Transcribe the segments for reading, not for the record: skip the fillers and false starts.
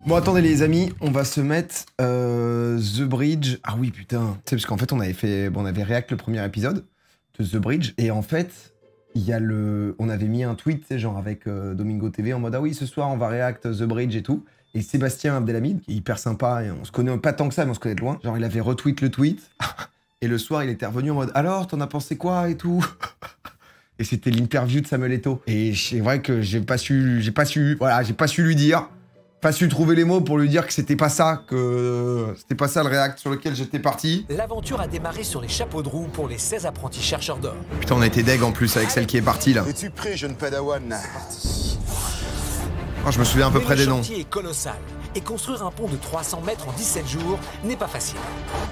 Bon, attendez les amis, on va se mettre The Bridge. Ah oui, putain. Tu sais, parce qu'en fait, on avait react le premier épisode de The Bridge. Et en fait, il y a on avait mis un tweet, tu sais, genre avec Domingo TV en mode ah oui, ce soir, on va react The Bridge et tout. Et Sébastien Abdelhamid, qui est hyper sympa, et on se connaît pas tant que ça, mais on se connaît de loin. Genre, il avait retweet le tweet. Et le soir, il était revenu en mode alors, t'en as pensé quoi et tout. Et c'était l'interview de Samuel Eto'o. Et c'est vrai que j'ai pas su lui dire. Pas su trouver les mots pour lui dire que c'était pas ça le réact sur lequel j'étais parti. L'aventure a démarré sur les chapeaux de roue pour les 16 apprentis chercheurs d'or. Putain, on a été deg en plus avec celle qui est partie là. Es-tu prêt, jeune padawan? Oh, je me souviens à peu près des noms. Le chantier est colossal et construire un pont de 300 mètres en 17 jours n'est pas facile.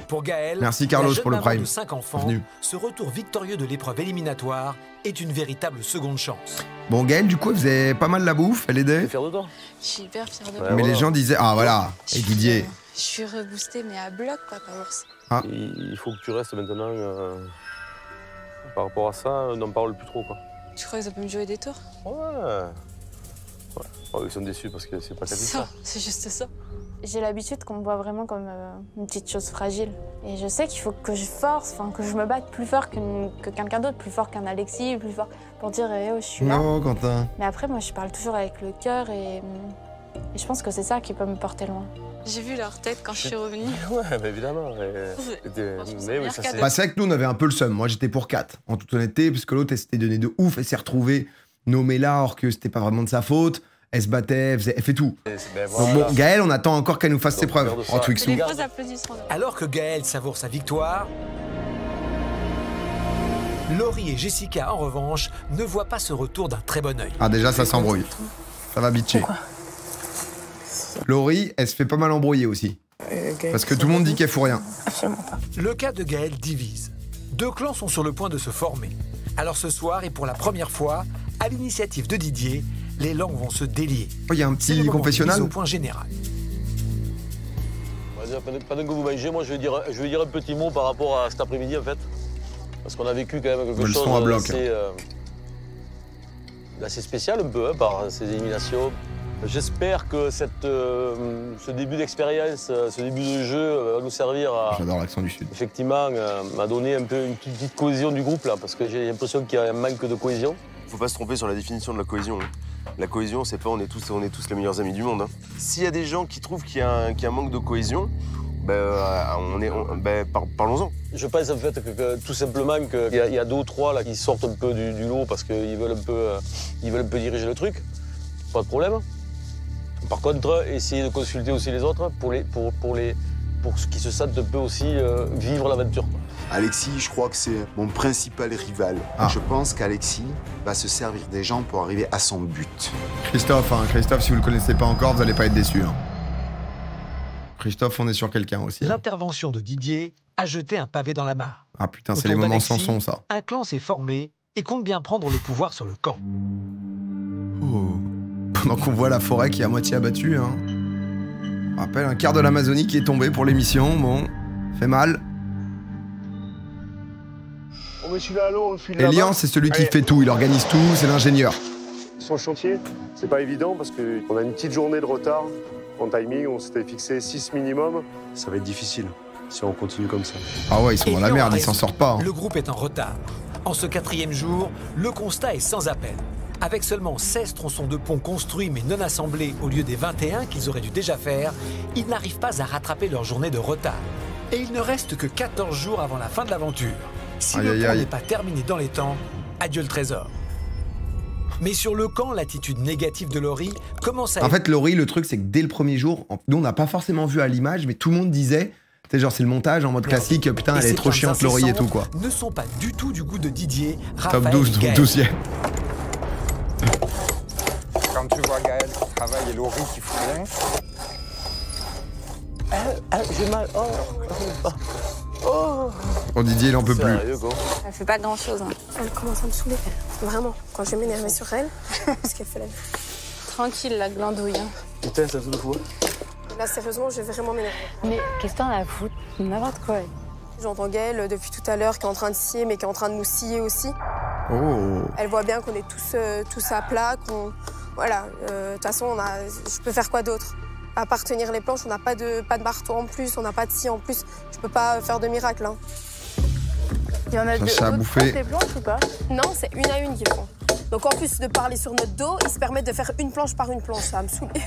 Pour Gaël, merci Carlos la jeune pour le maman prime. de 5 enfants, ce retour victorieux de l'épreuve éliminatoire est une véritable seconde chance. Bon, Gaël, du coup, elle faisait pas mal la bouffe, elle aidait. T'es fier de toi? Je suis hyper fière de moi. Mais les gens disaient ah voilà, et Didier. Je suis reboostée mais à bloc papa ours. Ah. Il faut que tu restes maintenant par rapport à ça, n'en parle plus trop quoi. Tu crois que ça peut me jouer des tours? Ouais. Oh, ils sont déçus parce que c'est pas ça. C'est juste ça. J'ai l'habitude qu'on me voit vraiment comme une petite chose fragile. Et je sais qu'il faut que je force, que je me batte plus fort que quelqu'un d'autre, plus fort qu'un Alexis, plus fort pour dire oh, je suis là. Non, Quentin. Mais après, moi, je parle toujours avec le cœur et je pense que c'est ça qui peut me porter loin. J'ai vu leur tête quand je suis revenue. Ouais, bah évidemment. Mais oui, ça c'est... Bah, c'est vrai que nous, on avait un peu le seum. Moi, j'étais pour 4, en toute honnêteté, parce que l'autre, elle s'était donné de ouf, elle s'est retrouvée nommée là, alors que c'était pas vraiment de sa faute. Elle se battait, elle fait tout. Ben voilà. Donc bon, Gaël, on attend encore qu'elle nous fasse ses preuves. Oh, Twixou. Alors que Gaël savoure sa victoire, Laurie et Jessica, en revanche, ne voient pas ce retour d'un très bon œil. Ah déjà, ça s'embrouille. Ça va bitcher. Laurie, elle se fait pas mal embrouiller aussi. Parce que tout le monde dit qu'elle fout rien. Absolument pas. Le cas de Gaël divise. Deux clans sont sur le point de se former. Alors ce soir, et pour la première fois, à l'initiative de Didier, les langues vont se délier. Oh, il y a un petit confessionnal au point général. Pendant que vous mangez, moi je vais dire un petit mot par rapport à cet après-midi en fait. Parce qu'on a vécu quand même quelque chose d'assez spécial un peu par ces éliminations. J'espère que ce début d'expérience, ce début de jeu va nous servir à... J'adore l'accent du Sud. Effectivement, m'a donné un peu une petite cohésion du groupe là, parce que j'ai l'impression qu'il y a un manque de cohésion. Faut pas se tromper sur la définition de la cohésion. La cohésion, c'est pas on est tous les meilleurs amis du monde. S'il y a des gens qui trouvent qu'il y a un manque de cohésion, parlons-en. Je pense en fait que tout simplement qu'il y a deux ou trois là qui sortent un peu du lot parce qu'ils veulent un peu diriger le truc. Pas de problème. Par contre, essayer de consulter aussi les autres pour qu'ils se sentent un peu aussi vivre l'aventure. Alexis, je crois que c'est mon principal rival. Je pense qu'Alexis va se servir des gens pour arriver à son but. Christophe, si vous le connaissez pas encore, vous n'allez pas être déçus. Christophe, on est sur quelqu'un aussi. L'intervention de Didier a jeté un pavé dans la mare. Ah putain, c'est les moments Samson, ça. Un clan s'est formé et compte bien prendre le pouvoir sur le camp. Oh. Pendant qu'on voit la forêt qui est à moitié abattue. On rappelle un quart de l'Amazonie qui est tombé pour l'émission. Bon, fait mal. Elian, c'est celui qui fait tout, il organise tout, c'est l'ingénieur. Son chantier, c'est pas évident parce qu'on a une petite journée de retard en timing, on s'était fixé 6 minimum. Ça va être difficile si on continue comme ça. Ah ouais, ils sont dans la merde, ils s'en sortent pas. Le groupe est en retard. En ce 4e jour, le constat est sans appel. Avec seulement 16 tronçons de pont construits mais non assemblés au lieu des 21 qu'ils auraient dû déjà faire, ils n'arrivent pas à rattraper leur journée de retard. Et il ne reste que 14 jours avant la fin de l'aventure. Si le pont n'est pas terminé dans les temps, adieu le trésor. Mais sur le camp, l'attitude négative de Laurie commence à... En fait, Laurie, le truc, c'est que dès le premier jour, nous, on n'a pas forcément vu à l'image, mais tout le monde disait, c'est genre, c'est le montage en mode classique, putain, elle est trop chiante, Laurie et tout, quoi. Ne sont pas du tout du goût de Didier, Top 12, donc 12e. Quand tu vois Gaël qui travaille et Laurie qui fout rien... J'ai mal. Oh, Didier, il en peut plus. Elle fait pas grand chose. Elle commence à me saouler, vraiment. Quand je m'énervais sur elle, parce qu'elle fait la... Tranquille la glandouille. Putain, ça se fout. Là, sérieusement, je vais vraiment m'énerver. Mais qu'est-ce que t'en as à foutre? N'importe quoi. J'entends Gaël depuis tout à l'heure qui est en train de scier, mais qui est en train de nous scier aussi. Oh. Elle voit bien qu'on est tous à plat, qu'on... Voilà, de toute façon, je peux faire quoi d'autre? à part tenir les planches, on n'a pas de marteau en plus, on n'a pas de scie en plus. Je peux pas faire de miracle. Hein. Il y en a deux ça a bouffé. des planches ou pas? Non, c'est une à une qu'ils font. Donc en plus de parler sur notre dos, ils se permettent de faire une planche par une planche. Ça va me saouler.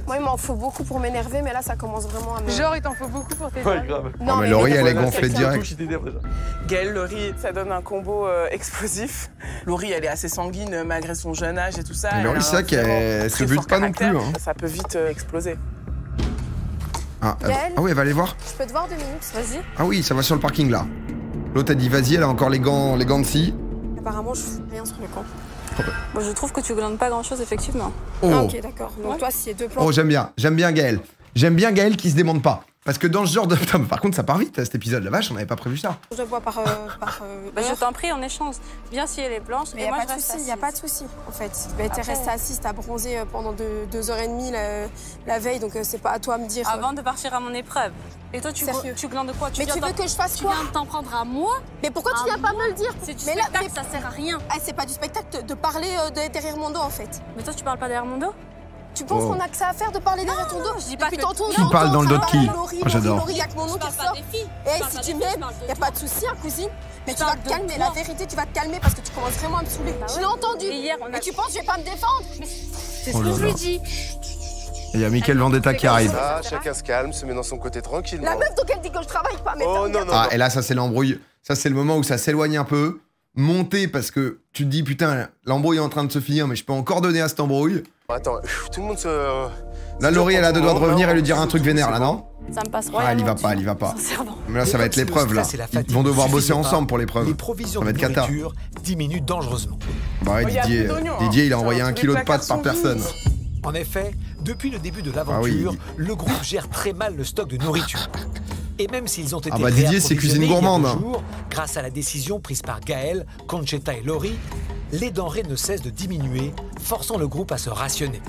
Moi, il m'en faut beaucoup pour m'énerver, mais là, ça commence vraiment à me... Genre, il t'en faut beaucoup pour tes Ouais, grave. Non, mais Laurie, elle est gonflée direct. Gaëlle, Laurie, ça donne un combo explosif. Laurie, elle est assez sanguine malgré son jeune âge et tout ça. Mais Laurie, c'est ça qu'elle se bute pas non plus. Hein. Ça peut vite exploser. Ah oui, elle va aller voir. Je peux te voir 2 minutes, vas-y. Ah oui, ça va sur le parking là. L'autre a dit vas-y, elle a encore les gants de scie. Apparemment, je fous rien sur le camp. Bon, je trouve que tu glandes pas grand-chose, effectivement. Oh. Ah, ok, d'accord. Donc toi, s'il y a 2 planches... Oh, j'aime bien Gaël. J'aime bien Gaël qui se démonte pas. Parce que dans ce genre de... Putain, par contre, ça part vite, cet épisode. La vache, on n'avait pas prévu ça. Je bois par Bah, je t'en prie, on échange. Bien scier les planches. Mais il n'y a pas de souci, en fait. T'es restée assise, t'as bronzé pendant 2h30 la veille, donc c'est pas à toi à me dire... Avant de partir à mon épreuve. Et toi, tu glandes quoi? Mais tu veux que je fasse quoi? Tu viens de t'en prendre à moi? Mais pourquoi tu viens pas me le dire? C'est du spectacle, ça sert à rien. C'est pas du spectacle de parler derrière mon dos, en fait. Mais toi, tu parles pas derrière mon dos? Tu penses qu'on a que ça à faire de parler derrière ton dos? Je dis pas que tu parles dans le dos de qui? J'adore. Il y a que mon nom qui ressort. Et si tu m'aimes, y a pas de souci, hein, cousine. Mais tu vas te calmer, la vérité, tu vas te calmer parce que tu commences vraiment à me saouler. Je l'ai entendu. Et tu penses que je vais pas me défendre? C'est ce que je lui dis. Et il y a Mickaël Vendetta qui arrive. Ah, chacun se calme, se met dans son côté tranquillement. La meuf, donc elle dit que je travaille pas, mais oh, non. Ah, et là, ça c'est l'embrouille. Ça c'est le moment où ça s'éloigne un peu. Monter parce que tu te dis putain, l'embrouille est en train de se finir, mais je peux encore donner à cette embrouille. Attends, tout le monde se... Là, Laurie, elle a 2 doigts de revenir et lui dire un truc vénère, là, non? Ça me passe Ah, elle y va pas. Mais là, ça va être l'épreuve, là. Ils vont devoir bosser ensemble pour l'épreuve. Les provisions Ça va être de cata. nourriture diminuent dangereusement. Bah ouais, Didier, il a envoyé 1 kilo de pâtes par personne. En effet, depuis le début de l'aventure, le groupe gère très mal le stock de nourriture. Et même s'ils ont été Didier, c'est cuisine gourmande. Grâce à la décision prise par Gaël, Concetta et Laurie, les denrées ne cessent de diminuer, forçant le groupe à se rationner.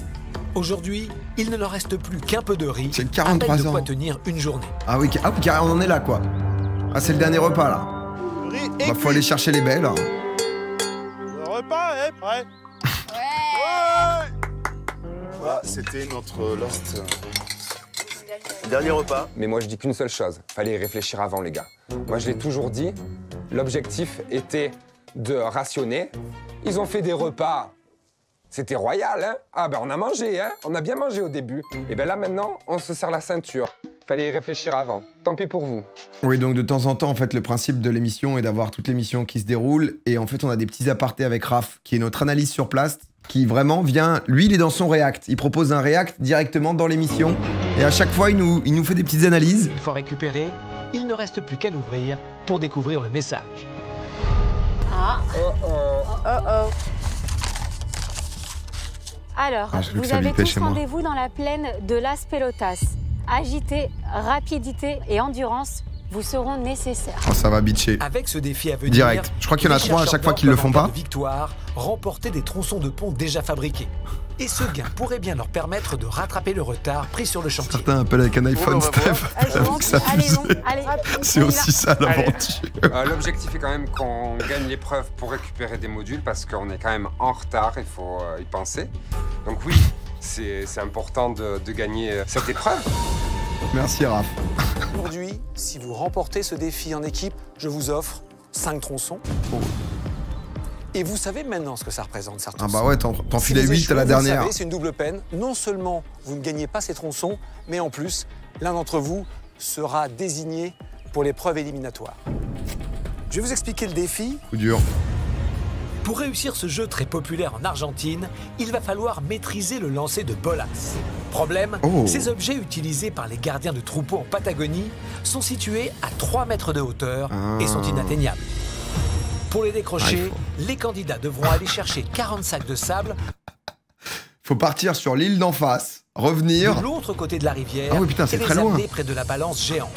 Aujourd'hui, il ne leur reste plus qu'un peu de riz, c'est 43 à peine de ans. quoi tenir une journée. Ah oui, on en est là, quoi. Ah, c'est le dernier repas, là. Bah, faut aller chercher les belles. Le repas est prêt. Ah, c'était notre last. Dernier repas. Mais moi, je dis qu'une seule chose. Fallait y réfléchir avant, les gars. Moi, je l'ai toujours dit. L'objectif était de rationner. Ils ont fait des repas. C'était royal, hein? Ah, ben, on a mangé, hein? On a bien mangé au début. Et ben là, maintenant, on se serre la ceinture. Fallait y réfléchir avant. Tant pis pour vous. Oui, donc de temps en temps, en fait, le principe de l'émission est d'avoir toute l'émission qui se déroule. Et en fait, on a des petits apartés avec Raph, qui est notre analyse sur place, qui vraiment vient... Lui, il est dans son React. Il propose un React directement dans l'émission. Et à chaque fois, il nous fait des petites analyses. Une fois récupéré, il ne reste plus qu'à l'ouvrir pour découvrir le message. Alors, vous avez tous rendez-vous dans la plaine de Las Pelotas. Agilité, rapidité et endurance vous seront nécessaires. Oh, ça va bitcher. Avec ce défi à venir, direct. Je crois qu'il y en a 3 à chaque fois qu'ils le font pas. Victoire, remporter des tronçons de pont déjà fabriqués. Et ce gain pourrait bien leur permettre de rattraper le retard pris sur le chantier. Certains appellent avec un iPhone, Steph. C'est aussi ça l'aventure. L'objectif est quand même qu'on gagne l'épreuve pour récupérer des modules parce qu'on est quand même en retard, il faut y penser. Donc oui, c'est important de gagner cette épreuve. Merci Raph. Aujourd'hui, si vous remportez ce défi en équipe, je vous offre 5 tronçons. Et vous savez maintenant ce que ça représente, certains. Ah bah ouais, t'en filais 8 à la dernière. C'est une double peine. Non seulement vous ne gagnez pas ces tronçons, mais en plus, l'un d'entre vous sera désigné pour l'épreuve éliminatoire. Je vais vous expliquer le défi. Coup dur. Pour réussir ce jeu très populaire en Argentine, il va falloir maîtriser le lancer de bolas. Problème, ces objets utilisés par les gardiens de troupeaux en Patagonie sont situés à 3 mètres de hauteur et sont inatteignables. Pour les décrocher, les candidats devront aller chercher 40 sacs de sable. Faut partir sur l'île d'en face, revenir... de l'autre côté de la rivière et les amener près de la balance géante.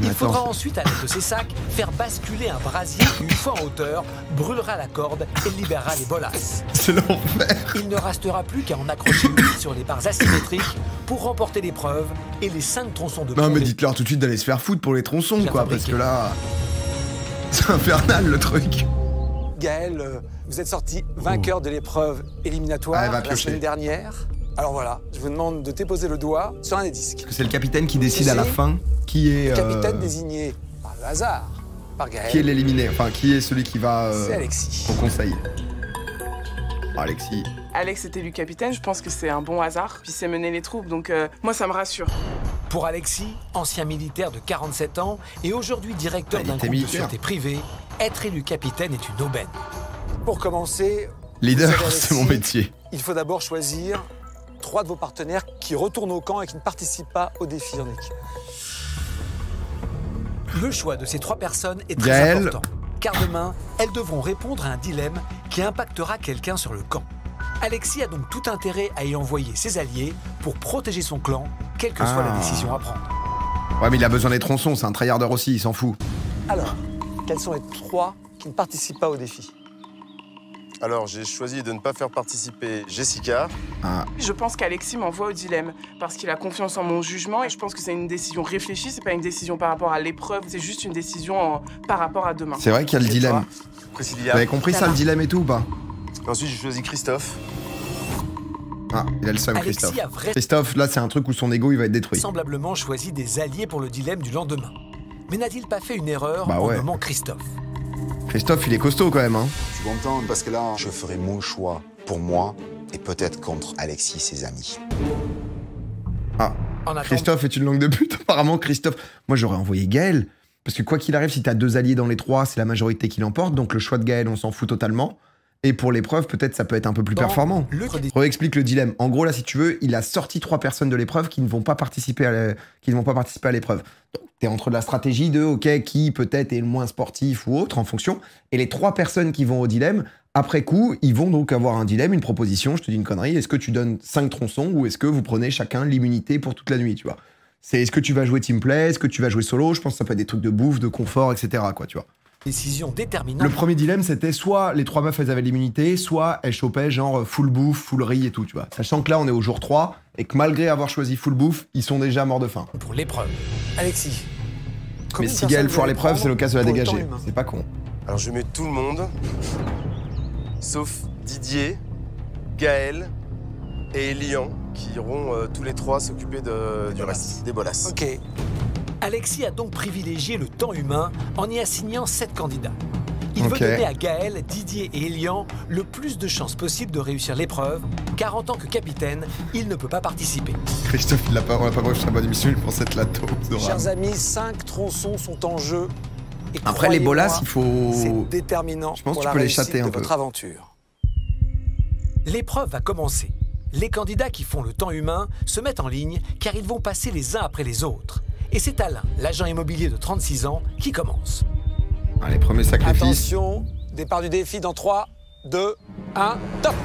Il faudra ensuite, à l'aide de ces sacs, faire basculer un brasier qui, une fois en hauteur, brûlera la corde et libérera les bolas. C'est l'enfer. Il ne restera plus qu'à en accrocher 8 sur les barres asymétriques pour remporter l'épreuve et les 5 tronçons de pont. Non mais dites-leur tout de suite d'aller se faire foutre pour les tronçons, quoi, parce que là... C'est infernal, le truc. Gaël, vous êtes sorti vainqueur de l'épreuve éliminatoire la semaine dernière. Alors voilà, je vous demande de déposer le doigt sur un des disques. C'est le capitaine qui décide à la fin qui est... Le capitaine désigné par le hasard, par Gaël. Qui est l'éliminé, enfin qui est celui qui va c'est Alexis. au conseil. Alexis. Alex est élu capitaine, je pense que c'est un bon hasard. Puis c'est mener les troupes, donc moi ça me rassure. Pour Alexis, ancien militaire de 47 ans et aujourd'hui directeur d'un groupe de sûreté privée, être élu capitaine est une aubaine. Pour commencer, leader, c'est mon métier. Il faut d'abord choisir 3 de vos partenaires qui retournent au camp et qui ne participent pas au défi en équipe. Le choix de ces 3 personnes est très important, car demain, elles devront répondre à un dilemme qui impactera quelqu'un sur le camp. Alexis a donc tout intérêt à y envoyer ses alliés pour protéger son clan, quelle que soit la décision à prendre. Ouais, mais il a besoin des tronçons, c'est un tryharder aussi, il s'en fout. Alors, quels sont les 3 qui ne participent pas au défi? Alors, j'ai choisi de ne pas faire participer Jessica. Je pense qu'Alexis m'envoie au dilemme, parce qu'il a confiance en mon jugement, et je pense que c'est une décision réfléchie, c'est pas une décision par rapport à l'épreuve, c'est juste une décision par rapport à demain. C'est vrai qu'il y a le dilemme. Vous avez compris ça, le dilemme et tout ou pas? Ensuite, j'ai choisi Christophe. Ah, il a le seum, Christophe. Christophe, là, c'est un truc où son ego, il va être détruit. Semblablement choisi des alliés pour le dilemme du lendemain. Mais n'a-t-il pas fait une erreur en nommant Christophe? Christophe, il est costaud quand même, hein. Je suis content parce que là, je ferai mon choix pour moi et peut-être contre Alexis et ses amis. Ah, Christophe est une langue de pute. Apparemment, Christophe... Moi, j'aurais envoyé Gaël. Parce que quoi qu'il arrive, si t'as 2 alliés dans les 3, c'est la majorité qui l'emporte. Donc le choix de Gaël, on s'en fout totalement. Et pour l'épreuve, peut-être ça peut être un peu plus performant. Réexplique le dilemme. En gros, là, si tu veux, il a sorti 3 personnes de l'épreuve qui ne vont pas participer à l'épreuve. Donc, t'es entre la stratégie de, ok, qui peut-être est le moins sportif ou autre, en fonction. Et les 3 personnes qui vont au dilemme, après coup, ils vont donc avoir un dilemme, une proposition. Je te dis une connerie. Est-ce que tu donnes 5 tronçons ou est-ce que vous prenez chacun l'immunité pour toute la nuit, tu vois? C'est est-ce que tu vas jouer teamplay, est-ce que tu vas jouer solo? Je pense que ça peut être des trucs de bouffe, de confort, etc., quoi, tu vois. Décision déterminante. Le premier dilemme, c'était soit les 3 meufs, elles avaient l'immunité, soit elles chopaient genre full bouffe, full riz et tout, tu vois. Sachant que là, on est au jour 3, et que malgré avoir choisi full bouffe, ils sont déjà morts de faim. Pour l'épreuve. Alexis. Mais si Gaël foire l'épreuve, c'est l'occasion de la dégager. C'est pas con. Alors je mets tout le monde, sauf Didier, Gaël et Elian, qui iront tous les 3 s'occuper du reste, des bolasses. Ok. Alexis a donc privilégié le temps humain en y assignant 7 candidats. Il veut donner à Gaël, Didier et Elian le plus de chances possible de réussir l'épreuve, car en tant que capitaine, il ne peut pas participer. Christophe, on l'a pas prévu sa bonne émission, il pensait être la taupe. Chers amis, 5 tronçons sont en jeu. Et après les bolasses, il faut... C'est déterminant. Je pense pour que tu la peux les réussite chatter un de peu. Votre aventure. L'épreuve va commencer. Les candidats qui font le temps humain se mettent en ligne car ils vont passer les uns après les autres. Et c'est Alain, l'agent immobilier de 36 ans, qui commence. Allez, premier sacrifice. Attention, départ du défi dans 3, 2, 1, top!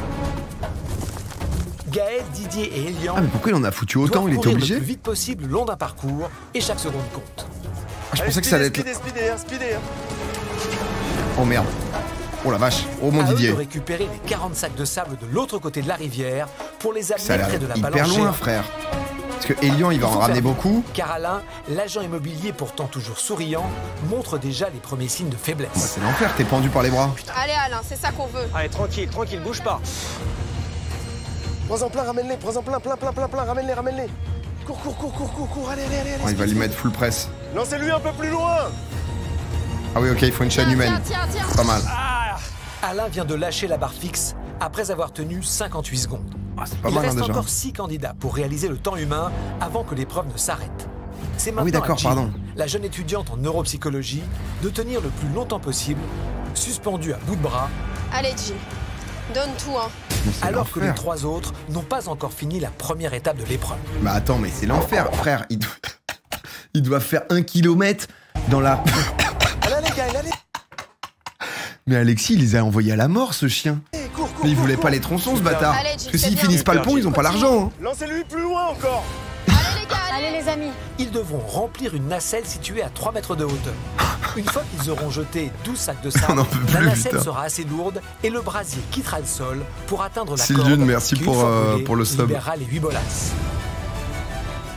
Gaël, Didier et Elian... Ah mais pourquoi il en a foutu autant? Il était obligé? le plus vite possible le long d'un parcours et chaque seconde compte. Ah, je pensais que ça allait être... Speeder. Oh merde. Oh la vache. Oh mon Didier. Eux de récupérer les 40 sacs de sable de l'autre côté de la rivière pour les Ça a amener près de l'air la hyper balance loin, frère. Parce que Elian, il va en ramener beaucoup. Car Alain, l'agent immobilier pourtant toujours souriant, montre déjà les premiers signes de faiblesse. Bah, c'est l'enfer, t'es pendu par les bras. Allez Alain, c'est ça qu'on veut. Allez, tranquille, bouge pas. Prends-en plein, ramène-les, plein, ramène-les. Cours, allez. Oh, il va lui mettre full press. Lancez-lui un peu plus loin. Ah oui, ok, il faut une chaîne humaine. Tiens. Pas mal. Alain vient de lâcher la barre fixe après avoir tenu 58 secondes. Ah, c'est pas Il mal, reste déjà. encore 6 candidats pour réaliser le temps humain avant que l'épreuve ne s'arrête. C'est maintenant oui, d'accord, à Jill, pardon. la jeune étudiante en neuropsychologie, de tenir le plus longtemps possible, suspendue à bout de bras, Allez Jill, donne tout hein. alors que les 3 autres n'ont pas encore fini la première étape de l'épreuve. Mais attends, mais c'est l'enfer, frère. Il doit faire 1 kilomètre dans la... Allez, Gaël, allez. Mais Alexis, il les a envoyés à la mort, ce chien. Mais il voulait pas les tronçons, ce bâtard. Allez, Parce que s'ils finissent pas le pont, ils ont pas l'argent. Hein. Lancez-lui plus loin encore. Allez les gars, Allez les amis. Ils devront remplir une nacelle située à 3 mètres de hauteur. Une fois qu'ils auront jeté 12 sacs de On sable, en peut la plus, nacelle putain. sera assez lourde et le brasier quittera le sol pour atteindre la Sylviane, corde merci qui, une pour, fois brûlée, pour le sub. libérera les 8 bolasses.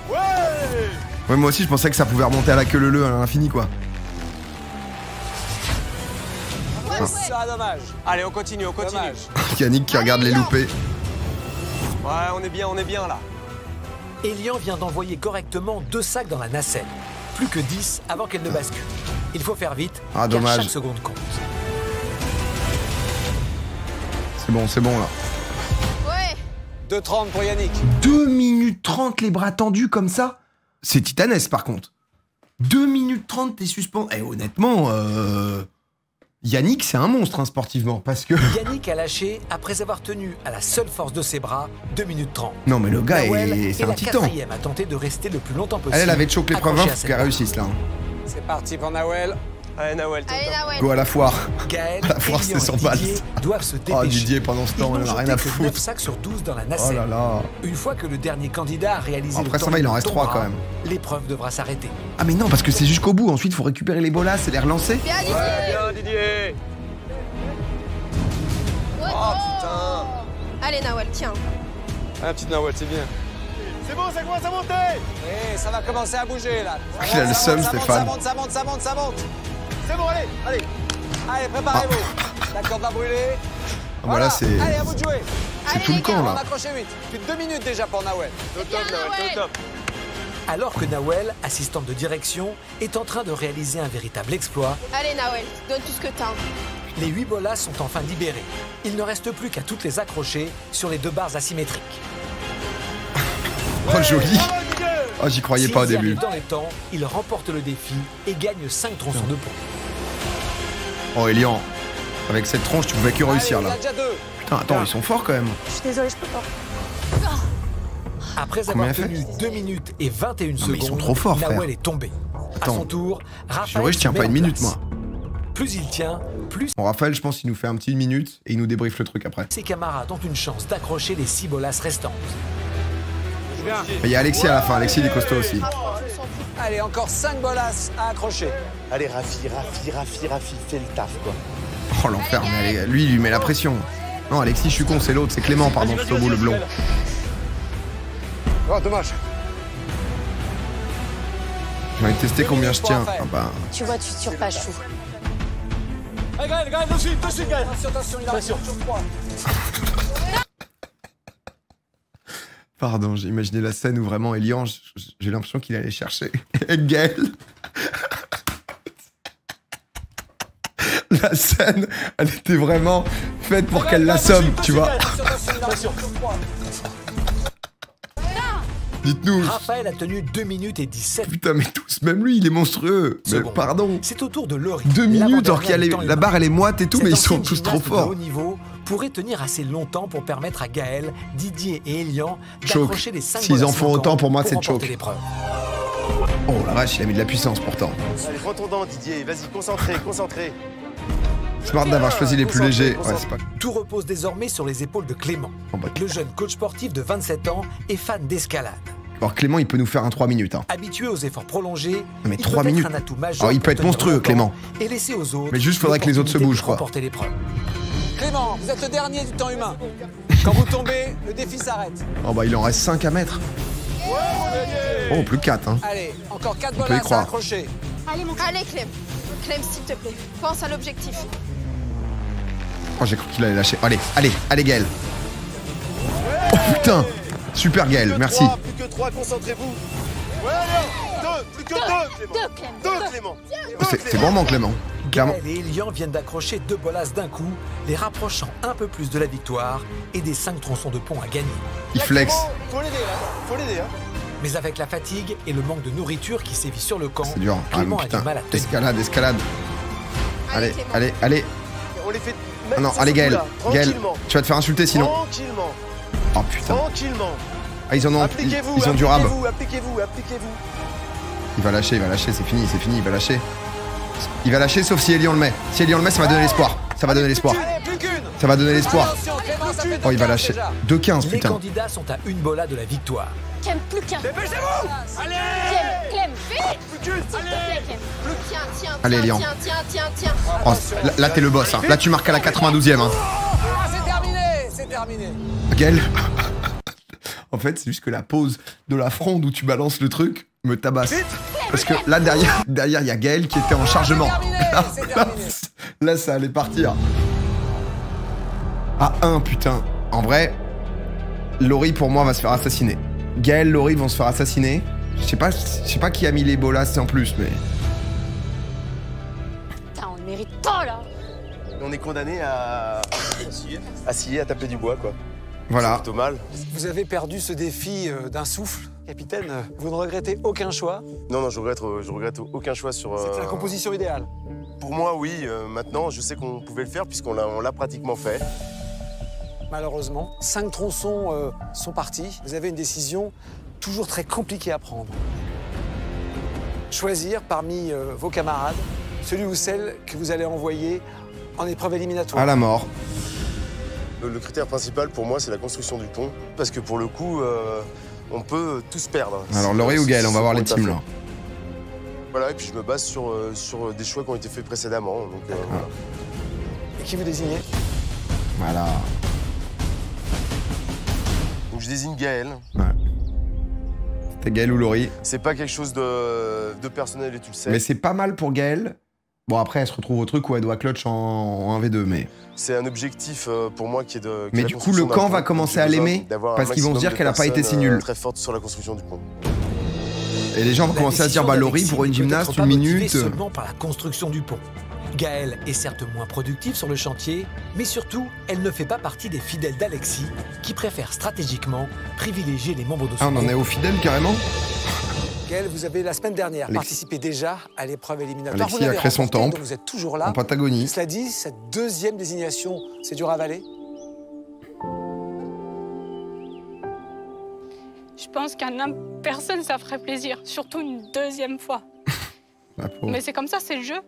Ouais, moi aussi, je pensais que ça pouvait remonter à la queue leu à l'infini, quoi. Ça, dommage. Allez, on continue. Yannick qui regarde les loupés. Ouais, on est bien là. Elian vient d'envoyer correctement 2 sacs dans la nacelle. Plus que 10 avant qu'elle ne bascule. Il faut faire vite, ah, car dommage. chaque seconde compte. C'est bon là. Ouais. 2,30 pour Yannick. 2 minutes 30 les bras tendus comme ça. C'est titanesque par contre. 2 minutes 30 t'es suspendu. Et honnêtement, Yannick c'est un monstre hein, sportivement parce que... Yannick a lâché après avoir tenu à la seule force de ses bras 2 minutes 30. Non mais le gars c'est un titan. La 4e a tenté de rester le plus longtemps possible. Elle avait choqué l'épreuve 1, faut qu'elle réussisse là. C'est parti pour Nawel. Allez, Nawel, go à la foire. Gaël, la foire, c'est 100 balles. Doivent se dépêcher. Oh, Didier, pendant ce temps, il en a rien à foutre. 9 sacs sur 12 dans la nacelle. Oh là là. Une fois que le dernier candidat a réalisé après, le temps ça va, il en reste 3 quand même. L'épreuve devra s'arrêter. Ah, mais non, parce que c'est jusqu'au bout. Ensuite, il faut récupérer les bolas et les relancer. Bien, Didier. Bien, Didier. Oh, putain. Allez, Nawel, tiens. Ah, petite Nawel, c'est bien. C'est bon, ça commence à monter. Et ça va commencer à bouger là. Il a le seum, Stéphane. Ça monte. C'est bon, allez. Allez, préparez-vous. La corde va brûler. Ah, bah là, c'est... Allez, à vous de jouer. C'est tout le camp, là. On accroché vite. Plus de 2 minutes déjà pour Nawel. Top. Alors que Nawel, assistante de direction, est en train de réaliser un véritable exploit. Allez, Nawel, donne tout ce que t'as. Les 8 bolas sont enfin libérés. Il ne reste plus qu'à toutes les accrocher sur les 2 barres asymétriques. Oh, joli. Oh, j'y croyais pas au début. Dans les temps, il remporte le défi et gagne 5 tronçons de pont. Oh, Elian, avec cette tronche, tu pouvais que réussir là. Putain, attends, ils sont forts quand même. Je suis désolée, je peux pas. Après avoir tenu 2 minutes et 21 secondes, mais ils sont trop forts, frère. Nawel est tombé. Attends. À son tour, Raphaël. Juré, je tiens pas une minute, moi. Plus il tient, plus... Bon, Raphaël, je pense qu'il nous fait un petit 1 minute et il nous débriefe le truc après. Ses camarades ont une chance d'accrocher les 6 bolas restantes. Il y a Alexis à la fin, Alexis il est costaud aussi. Allez, encore 5 bolas à accrocher. Allez, Rafi, fais le taf, quoi. Oh, l'enfer, mais lui, il lui met la pression. Non, Alexis, je suis con, c'est l'autre, c'est Clément, pardon, c'est au bout, le blond. Oh, dommage. Je vais tester combien je tiens. Ah bah... Tu vois, tu surpasses chou. Allez, Gaël, dessus, Gaël. Attention, il a sur 3. Pardon, j'ai imaginé la scène où vraiment Elian, j'ai l'impression qu'il allait chercher Gaël. La scène, elle était vraiment faite pour qu'elle l'assomme, tu vois. Dites-nous. Raphaël a tenu 2 minutes et 17. Putain, mais tous, même lui, il est monstrueux. Mais pardon. C'est au tour de Laurie. 2 minutes, alors qu'il y a la barre, elle est moite et tout, mais ils sont tous trop forts. Haut niveau pourrait tenir assez longtemps pour permettre à Gaël, Didier et Elian d'accrocher les 5 S'ils en font autant, pour moi, c'est choke. Oh la vache, il a mis de la puissance pourtant. Allez, prends ton dent, Didier. Vas-y, concentré. Smart d'avoir choisi les plus légers. Ouais, c'est pas... Tout repose désormais sur les épaules de Clément. Oh bah... Le jeune coach sportif de 27 ans est fan d'escalade. Alors Clément, il peut nous faire un 3 minutes. Hein. Habitué aux efforts prolongés, mais 3 minutes. Un atout majeur. Alors il peut être monstrueux, Clément. Et laisser aux autres. Mais juste faudrait que les autres se bougent, quoi. Clément, vous êtes le dernier du temps humain. Quand vous tombez, le défi s'arrête. Oh bah il en reste 5 à mettre. Oh, plus 4, hein. Allez, encore 4 bolas à accrocher. Allez, Clem. Clem, s'il te plaît, pense à l'objectif. Oh, j'ai cru qu'il allait lâcher. Allez, Gaël. Oh putain. Super Gaël, merci. Plus que 3, concentrez-vous. Ouais, allez, 2, plus que 2, Clément. C'est vraiment Clément. Clairement. Gaël et Elian viennent d'accrocher 2 bolas d'un coup, les rapprochant un peu plus de la victoire et des 5 tronçons de pont à gagner. Il flex. Faut l'aider, hein. Mais avec la fatigue et le manque de nourriture qui sévit sur le camp, c'est dur. Clément a du mal à tenir. Escalade. Allez. On les fait... Ah non, allez Gaël, tu vas te faire insulter sinon. Tranquillement. Oh putain. Tranquillement. Ah, ils ont du rab. Appliquez-vous. Il va lâcher, c'est fini, il va lâcher. Il va lâcher sauf si Elian le met. Si Elian le met, ça va donner l'espoir. Ça va donner l'espoir. Oh, il va lâcher. 2-15, putain. Les candidats sont à une bola de la victoire. Clem, plus qu'un. Dépêchez-vous. Allez. Clem, vite. Plus qu'une. Tiens. Allez, Elian. Tiens. Oh, là, t'es le boss. Hein. Là, tu marques à la 92e. Hein. C'est terminé. Gaël. En fait, c'est juste que la pause de la fronde où tu balances le truc me tabasse. Parce que là, derrière, il y a Gaël qui était en chargement. Là, ça allait partir. Ah, 1, putain. En vrai, Laurie, pour moi, va se faire assassiner. Gaël, Laurie vont se faire assassiner. Je sais pas qui a mis les bolas en plus, mais... Putain, on le mérite pas, là. On est condamné à scier, à taper du bois, quoi. Voilà. C'est plutôt mal. Vous avez perdu ce défi d'un souffle. Capitaine, vous ne regrettez aucun choix? Non, je regrette aucun choix sur... C'était la composition idéale. Pour moi, oui. Maintenant, je sais qu'on pouvait le faire puisqu'on l'a pratiquement fait. Malheureusement, 5 tronçons sont partis. Vous avez une décision toujours très compliquée à prendre. Choisir parmi vos camarades celui ou celle que vous allez envoyer en épreuve éliminatoire. À la mort. Le critère principal pour moi, c'est la construction du pont. Parce que pour le coup, on peut tous perdre. Alors, Laurie ou Gaël, on va voir les teams là. Voilà, et puis je me base sur des choix qui ont été faits précédemment. Donc, voilà. Et qui vous désignez? Voilà. Donc je désigne Gaël. Ouais. C'était Gaël ou Laurie. C'est pas quelque chose de personnel et tu le sais. Mais c'est pas mal pour Gaël. Bon, après, elle se retrouve au truc où elle doit clutch en 1v2, mais... C'est un objectif pour moi qui est de... Mais du coup, le camp va commencer à l'aimer parce qu'ils vont se dire qu'elle a pas été si nulle. Très forte sur la construction du pont. Et les gens vont commencer à se dire, bah Laurie, pour une gymnaste, une minute... seulement par la construction du pont. Gaëlle est certes moins productive sur le chantier, mais surtout, elle ne fait pas partie des fidèles d'Alexis, qui préfèrent stratégiquement privilégier les membres de son Ah, on en est aux fidèles, carrément? Gaël, vous avez la semaine dernière participé déjà à l'épreuve éliminatoire. Alexis a créé son temple. Donc vous êtes toujours là. En Patagonie. Cela dit, cette deuxième désignation, c'est dur à avaler? Je pense qu'à personne, ça ferait plaisir. Surtout une deuxième fois. Mais c'est comme ça, c'est le jeu.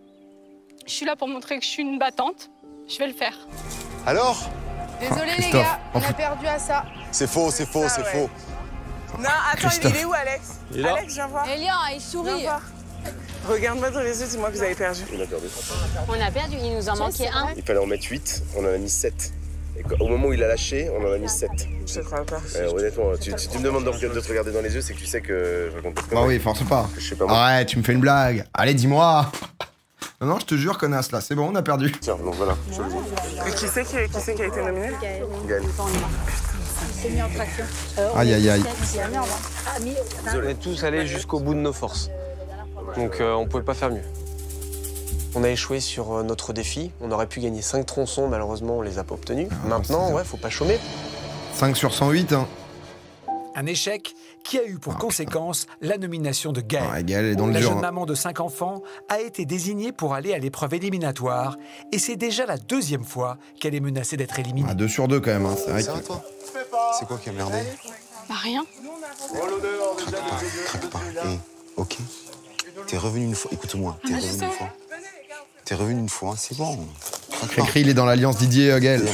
Je suis là pour montrer que je suis une battante. Je vais le faire. Alors? Désolé les gars, on a perdu à ça. C'est faux, c'est faux, c'est faux. Non, attends, il est où, Alex? Il est là. Alex, viens voir. Elian, il sourit. Regarde-moi dans les yeux, dis-moi que vous avez perdu. On a perdu. On a perdu, il nous en manquait un. Il fallait en mettre 8, on en a mis 7. Et au moment où il a lâché, on en a mis 7. Je te crois pas. Honnêtement, tu me demandes de te regarder dans les yeux, c'est que tu sais que je raconte pas. Bah oui, force pas. Je sais pas moi. Arrête, tu me fais une blague. Allez, dis-moi. Non, je te jure, connasse, là. C'est bon, on a perdu. Tiens, donc voilà, je le dis. Et qui c'est qui a été nominé? Gaël. C'est mis en traction. Aïe, aïe, aïe. On est tous allés jusqu'au bout de nos forces. Donc on pouvait pas faire mieux. On a échoué sur notre défi. On aurait pu gagner 5 tronçons, malheureusement, on les a pas obtenus. Maintenant, ouais, faut pas chômer. 5 sur 108, hein. Un échec qui a eu pour conséquence la nomination de Gaël. Ouais, Gaël est dans le la dur, jeune hein. maman de 5 enfants a été désignée pour aller à l'épreuve éliminatoire et c'est déjà la deuxième fois qu'elle est menacée d'être éliminée. Ah, 2 sur 2 quand même, hein. C'est vrai que... toi. C'est quoi qui a merdé? Bah rien. Craque pas. Ok. T'es revenu une fois. Écoute-moi. T'es revenu une fois. T'es revenu une fois, c'est bon. Cricri, il est dans l'alliance Didier Gaël.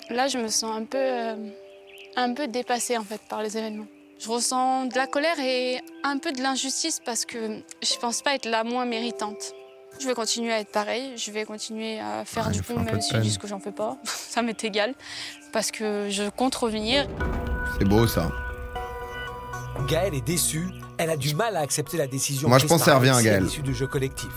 Là, je me sens un peu dépassée en fait par les événements. Je ressens de la colère et un peu de l'injustice parce que je pense pas être la moins méritante. Je vais continuer à être pareil, je vais continuer à faire du pont même si je dis que j'en fais pas. Ça m'est égal parce que je compte revenir. C'est beau ça. Gaël est déçue, elle a du mal à accepter la décision. Moi je pense que ça revient à Gaël. Issue du jeu collectif.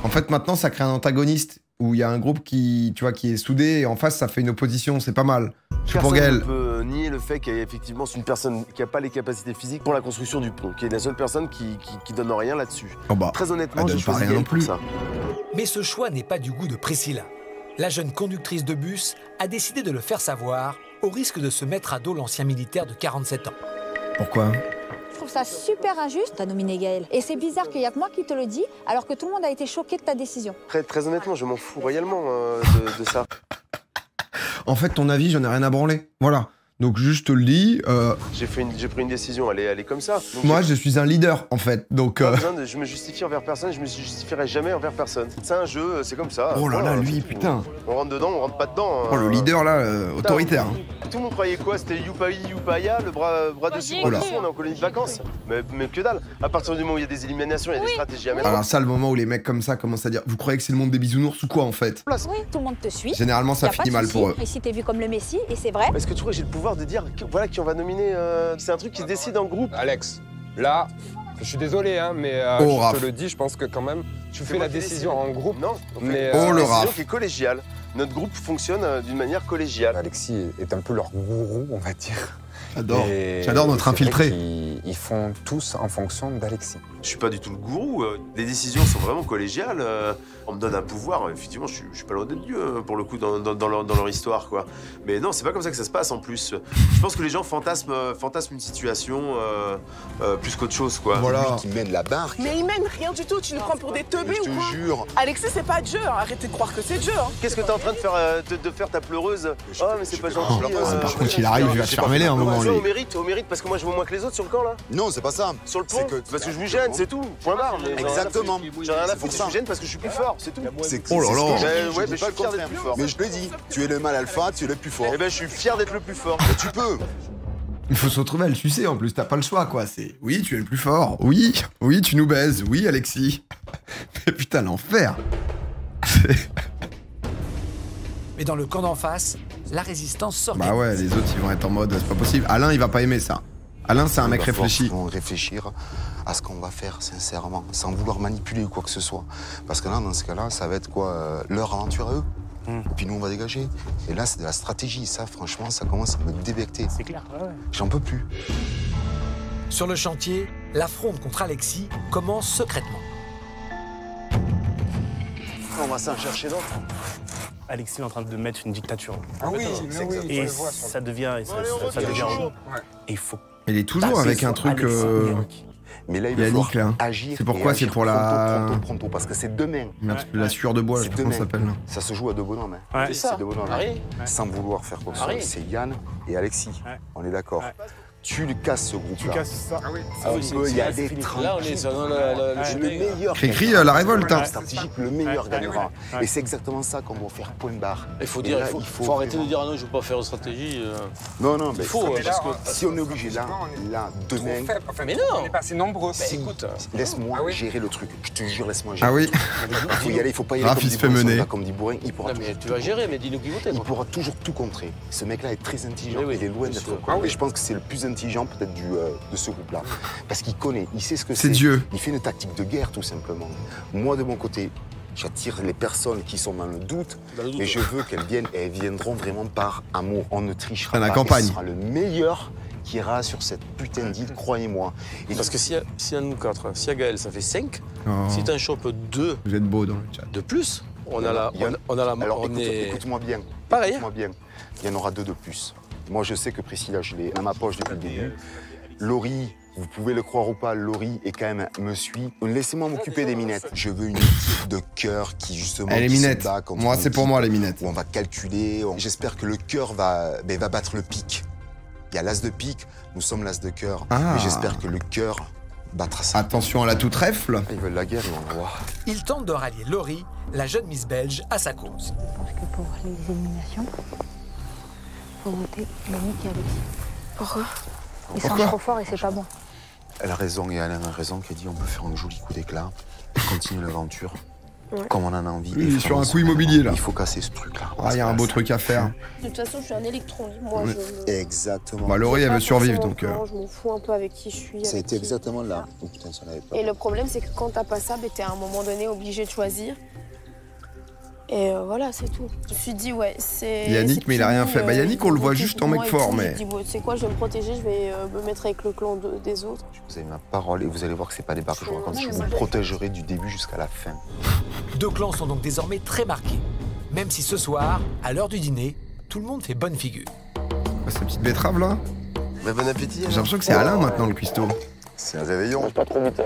En fait maintenant ça crée un antagoniste où il y a un groupe qui, tu vois, qui est soudé et en face ça fait une opposition, c'est pas mal. Je suis pour Gaël. Personne ne peut nier le fait qu'effectivement c'est une personne qui n'a pas les capacités physiques pour la construction du pont, qui est la seule personne qui donne rien là-dessus. Oh bah, très honnêtement, je pas choisis rien Gaël non plus. pour ça. Mais ce choix n'est pas du goût de Priscilla. La jeune conductrice de bus a décidé de le faire savoir, au risque de se mettre à dos l'ancien militaire de 47 ans. Pourquoi ? Je trouve ça super injuste, t'as nominé Gaël. Et c'est bizarre qu'il y a que moi qui te le dis, alors que tout le monde a été choqué de ta décision. Très honnêtement, je m'en fous royalement de ça. En fait, ton avis, j'en ai rien à branler. Voilà. Donc juste je te le dis. J'ai pris une décision, elle est comme ça. Donc moi je suis un leader en fait. Donc je me justifie envers personne, je me justifierai jamais envers personne. C'est un jeu, c'est comme ça. Oh là voilà, là, lui, putain. On rentre dedans, on rentre pas dedans. Oh le leader là, autoritaire. Tout le monde croyait quoi? C'était Youpaya, le bras dessus, bras dessous, on est en colonie de vacances. Mais que dalle. À partir du moment où il y a des éliminations, il y a des stratégies à mettre. Alors ça, le moment où les mecs comme ça commencent à dire, vous croyez que c'est le monde des bisounours ou quoi en fait? Oui, tout le monde te suit. Généralement ça finit mal pour eux. Ici t'es vu comme le Messi et c'est vrai. Est-ce que tu crois que j'ai le pouvoir de dire voilà qui on va nominer? C'est un truc qui se décide en groupe. Alex, là, je suis désolé, hein, mais je te le dis, je pense que quand même, tu fais la décision en groupe. Non, mais c'est une le décision Raph. qui est collégiale. Notre groupe fonctionne d'une manière collégiale. Alexis est un peu leur gourou, on va dire. J'adore notre infiltré. Ils font tous en fonction d'Alexis. Je suis pas du tout le gourou. Les décisions sont vraiment collégiales. On me donne un pouvoir. Effectivement, je suis pas loin d'être Dieu pour le coup dans leur histoire, quoi. Mais non, c'est pas comme ça que ça se passe en plus. Je pense que les gens fantasment une situation plus qu'autre chose, quoi. Voilà. Qui mène la barque. Mais il mène rien du tout. Tu nous prends pour des teubés ou quoi? Je te jure. Alexis, c'est pas Dieu. Arrêtez de croire que c'est Dieu. Qu'est-ce que t'es en train de faire ta pleureuse? Oh, mais c'est pas gentil. Par contre, il arrive, il va te faire mêler un moment, lui. Au mérite, parce que moi je vaux moins que les autres sur le camp, là. Non, c'est pas ça. Sur le pont, parce que je vous gêne, c'est tout. Point barre. Exactement. J'ai rien à foutre, je vous gêne parce que je suis plus fort, c'est tout. Oh là là. Ouais, mais je suis fier d'être plus fort. Mais je te l'ai dit, tu es le mâle alpha, tu es le plus fort. Eh ben, je suis fier d'être le plus fort. Mais tu peux. Il faut se retrouver à le sucer en plus, t'as pas le choix, quoi. C'est oui, tu es le plus fort. Oui, tu nous baises. Oui, Alexis. Mais putain, l'enfer. Mais dans le camp d'en face, la résistance sort. Bah ouais, les autres, ils vont être en mode, c'est pas possible. Alain, il va pas aimer ça. Alain, c'est un mec réfléchi. Il va réfléchir à ce qu'on va faire, sincèrement, sans vouloir manipuler ou quoi que ce soit. Parce que là, dans ce cas-là, ça va être quoi, leur aventure à eux. Et puis nous, on va dégager. Et là, c'est de la stratégie. Ça, franchement, ça commence à me débecter. C'est clair, ouais. J'en peux plus. Sur le chantier, l'affront contre Alexis commence secrètement. On va s'en chercher d'autres. Alexis est en train de mettre une dictature. Ah oui, et ça devient... ça devient... Et il faut... Il est toujours avec un truc... Mais là, il va falloir agir. C'est pourquoi? C'est pour la... Pronto, parce que c'est demain. La sueur de bois, je sais pas comment ça s'appelle. Ça se joue à deux bonhommes. Ouais. C'est ça. C'est deux bonhommes. Sans vouloir faire quoi que ce soit. C'est Yann et Alexis. On est d'accord. Tu le casses, ce groupe-là. Tu casses ça. On peut y aller tranquille. Là, on est dans le meilleur. Écrit la révolte. Stratégique, le meilleur gagnera. Et c'est exactement ça qu'on va faire point barre. Il faut dire, il faut arrêter de dire ah non, je veux pas faire une stratégie. Non, mais il faut. Parce que si on est obligé là, demain. Mais non. On est pas assez nombreux. Écoute, laisse-moi gérer le truc. Je te jure, laisse-moi gérer. Ah oui. Il faut y aller, il faut pas y aller. Raph, il se fait mener. Comme dit Bourrin, il pourra. Mais tu vas gérer, mais dis-nous qui voter. Il pourra toujours tout contrer. Ce mec-là est très intelligent. Il est loin d'être. Et je pense que c'est le plus intelligent peut-être de ce groupe-là. Parce qu'il connaît, il sait ce que c'est. C'est Dieu. Il fait une tactique de guerre, tout simplement. Moi, de mon côté, j'attire les personnes qui sont dans le doute, mais je veux qu'elles viennent, et elles viendront vraiment par amour. On ne trichera pas. La campagne. Et ce sera le meilleur qui ira sur cette putain d'île, croyez-moi. Parce que s'il y a nous 4, s'il y a Gaël, ça fait 5. Si t'en chopes 2 vous êtes beau dans le chat. de plus, on a la... Alors, écoute-moi bien. Pareil. Écoute-moi bien. Il y en aura 2 de plus. Moi, je sais que Priscilla, je l'ai dans ma poche depuis le début. Laurie, vous pouvez le croire ou pas, Laurie est quand même me suit. Laissez-moi m'occuper des minettes. Je veux une équipe de cœur qui justement. Les minettes. Moi, c'est pour moi les minettes. Où on va calculer. J'espère que le cœur va battre le pic. Il y a l'as de pique, nous sommes l'as de cœur. Mais j'espère que le cœur battra ça. Attention à la toute rèfle. Ils veulent la guerre, ils vont voir. Il tente de rallier Laurie, la jeune Miss Belge, à sa cause. Je pense que pour les éliminations, il faut voter Yannick et Alexis. Pourquoi? Ils sont trop forts et c'est pas bon. Elle a raison et Alain a raison qui dit on peut faire un joli coup d'éclat et continuer l'aventure comme on en a envie. Il est sur un coup immobilier là. Il faut casser ce truc là. Ah, il y a un beau truc à faire. De toute façon, je suis un électron. Moi, Exactement. Bah, Laurie, elle veut survivre donc. Je m'en fous un peu avec qui je suis. Ça a été exactement là. Oh, putain, ça n'avait pas. Et le problème, c'est que quand t'as pas ça, t'es à un moment donné obligé de choisir. Et voilà, c'est tout. Je me suis dit, ouais, c'est. Yannick, mais il a rien fait. Bah, Yannick, on le voit juste en mec fort, mais. Je me dis, ouais, c'est quoi, je vais me protéger, je vais me mettre avec le clan des autres. Vous avez ma parole et vous allez voir que c'est pas des barres que je vous raconte. Je vous protégerai du début jusqu'à la fin. 2 clans sont donc désormais très marqués. Même si ce soir, à l'heure du dîner, tout le monde fait bonne figure. Cette petite betterave là. Bah, bon appétit. J'ai l'impression que c'est Alain maintenant le cuistot. C'est un réveillon. Mange pas trop vite.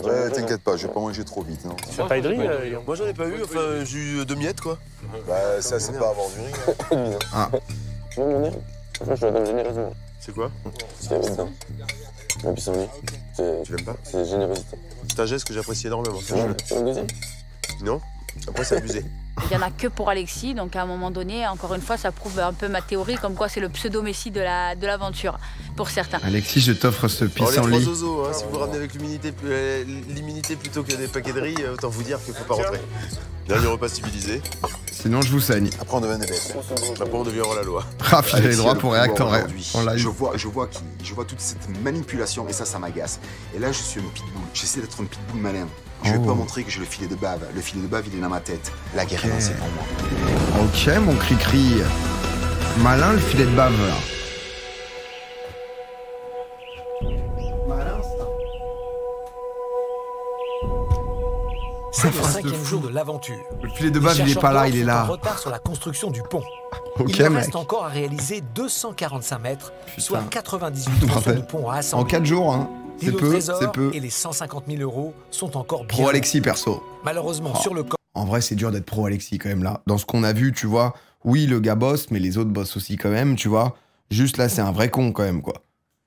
Ouais, t'inquiète pas, je vais pas manger trop vite. Non. Tu as pas eu de riz Moi j'en ai pas eu, enfin j'ai eu 2 miettes quoi. Bah ça c'est pas avoir du riz. Ah. Tu veux mon nez? Franchement, je te le donne généreusement. C'est quoi? Ce qu'il y avait dedans. La pissenlit. Tu l'aimes pas? C'est générosité. C'est un geste que j'apprécie énormément. Tu veux le deuxième? Non. Après c'est abusé. Il n'y en a que pour Alexis, donc à un moment donné, encore une fois, ça prouve un peu ma théorie, comme quoi c'est le pseudo-messie de l'aventure, pour certains. Alexis, je t'offre ce pissenlit. Les 3 zozos, hein, si vous ramenez avec l'immunité plutôt que des paquets de riz, autant vous dire qu'il faut pas rentrer. Dernier repas civilisé. Sinon, je vous saigne. Après, on devient des bêtes. Après, on devient hors la loi. Raph, il a les droits pour réacter en live. Je vois toute cette manipulation et ça m'agace. Et là, je suis un pitbull. J'essaie d'être un pitbull malin. Je veux pas montrer que j'ai le filet de bave. Le filet de bave, il est dans ma tête. La guerre est lancée pour moi. Ok, mon cri-cri. Malin, le filet de bave, là. C'est le 5e jour de l'aventure. Le filet de bave, il est pas là, il est là. En retard sur la construction du pont. Ok, il mec. reste encore à réaliser 245 mètres, soit 98 de pont à En assembler. 4 jours, hein. C'est L'îlot peu, trésor c'est peu. et les 150 000 euros sont encore bien. Pro Alexis, perso. Malheureusement, Oh. sur le camp. En vrai, c'est dur d'être pro Alexis quand même là. Dans ce qu'on a vu, tu vois, oui, le gars bosse, mais les autres bossent aussi quand même, tu vois. Juste là, c'est un vrai con quand même, quoi.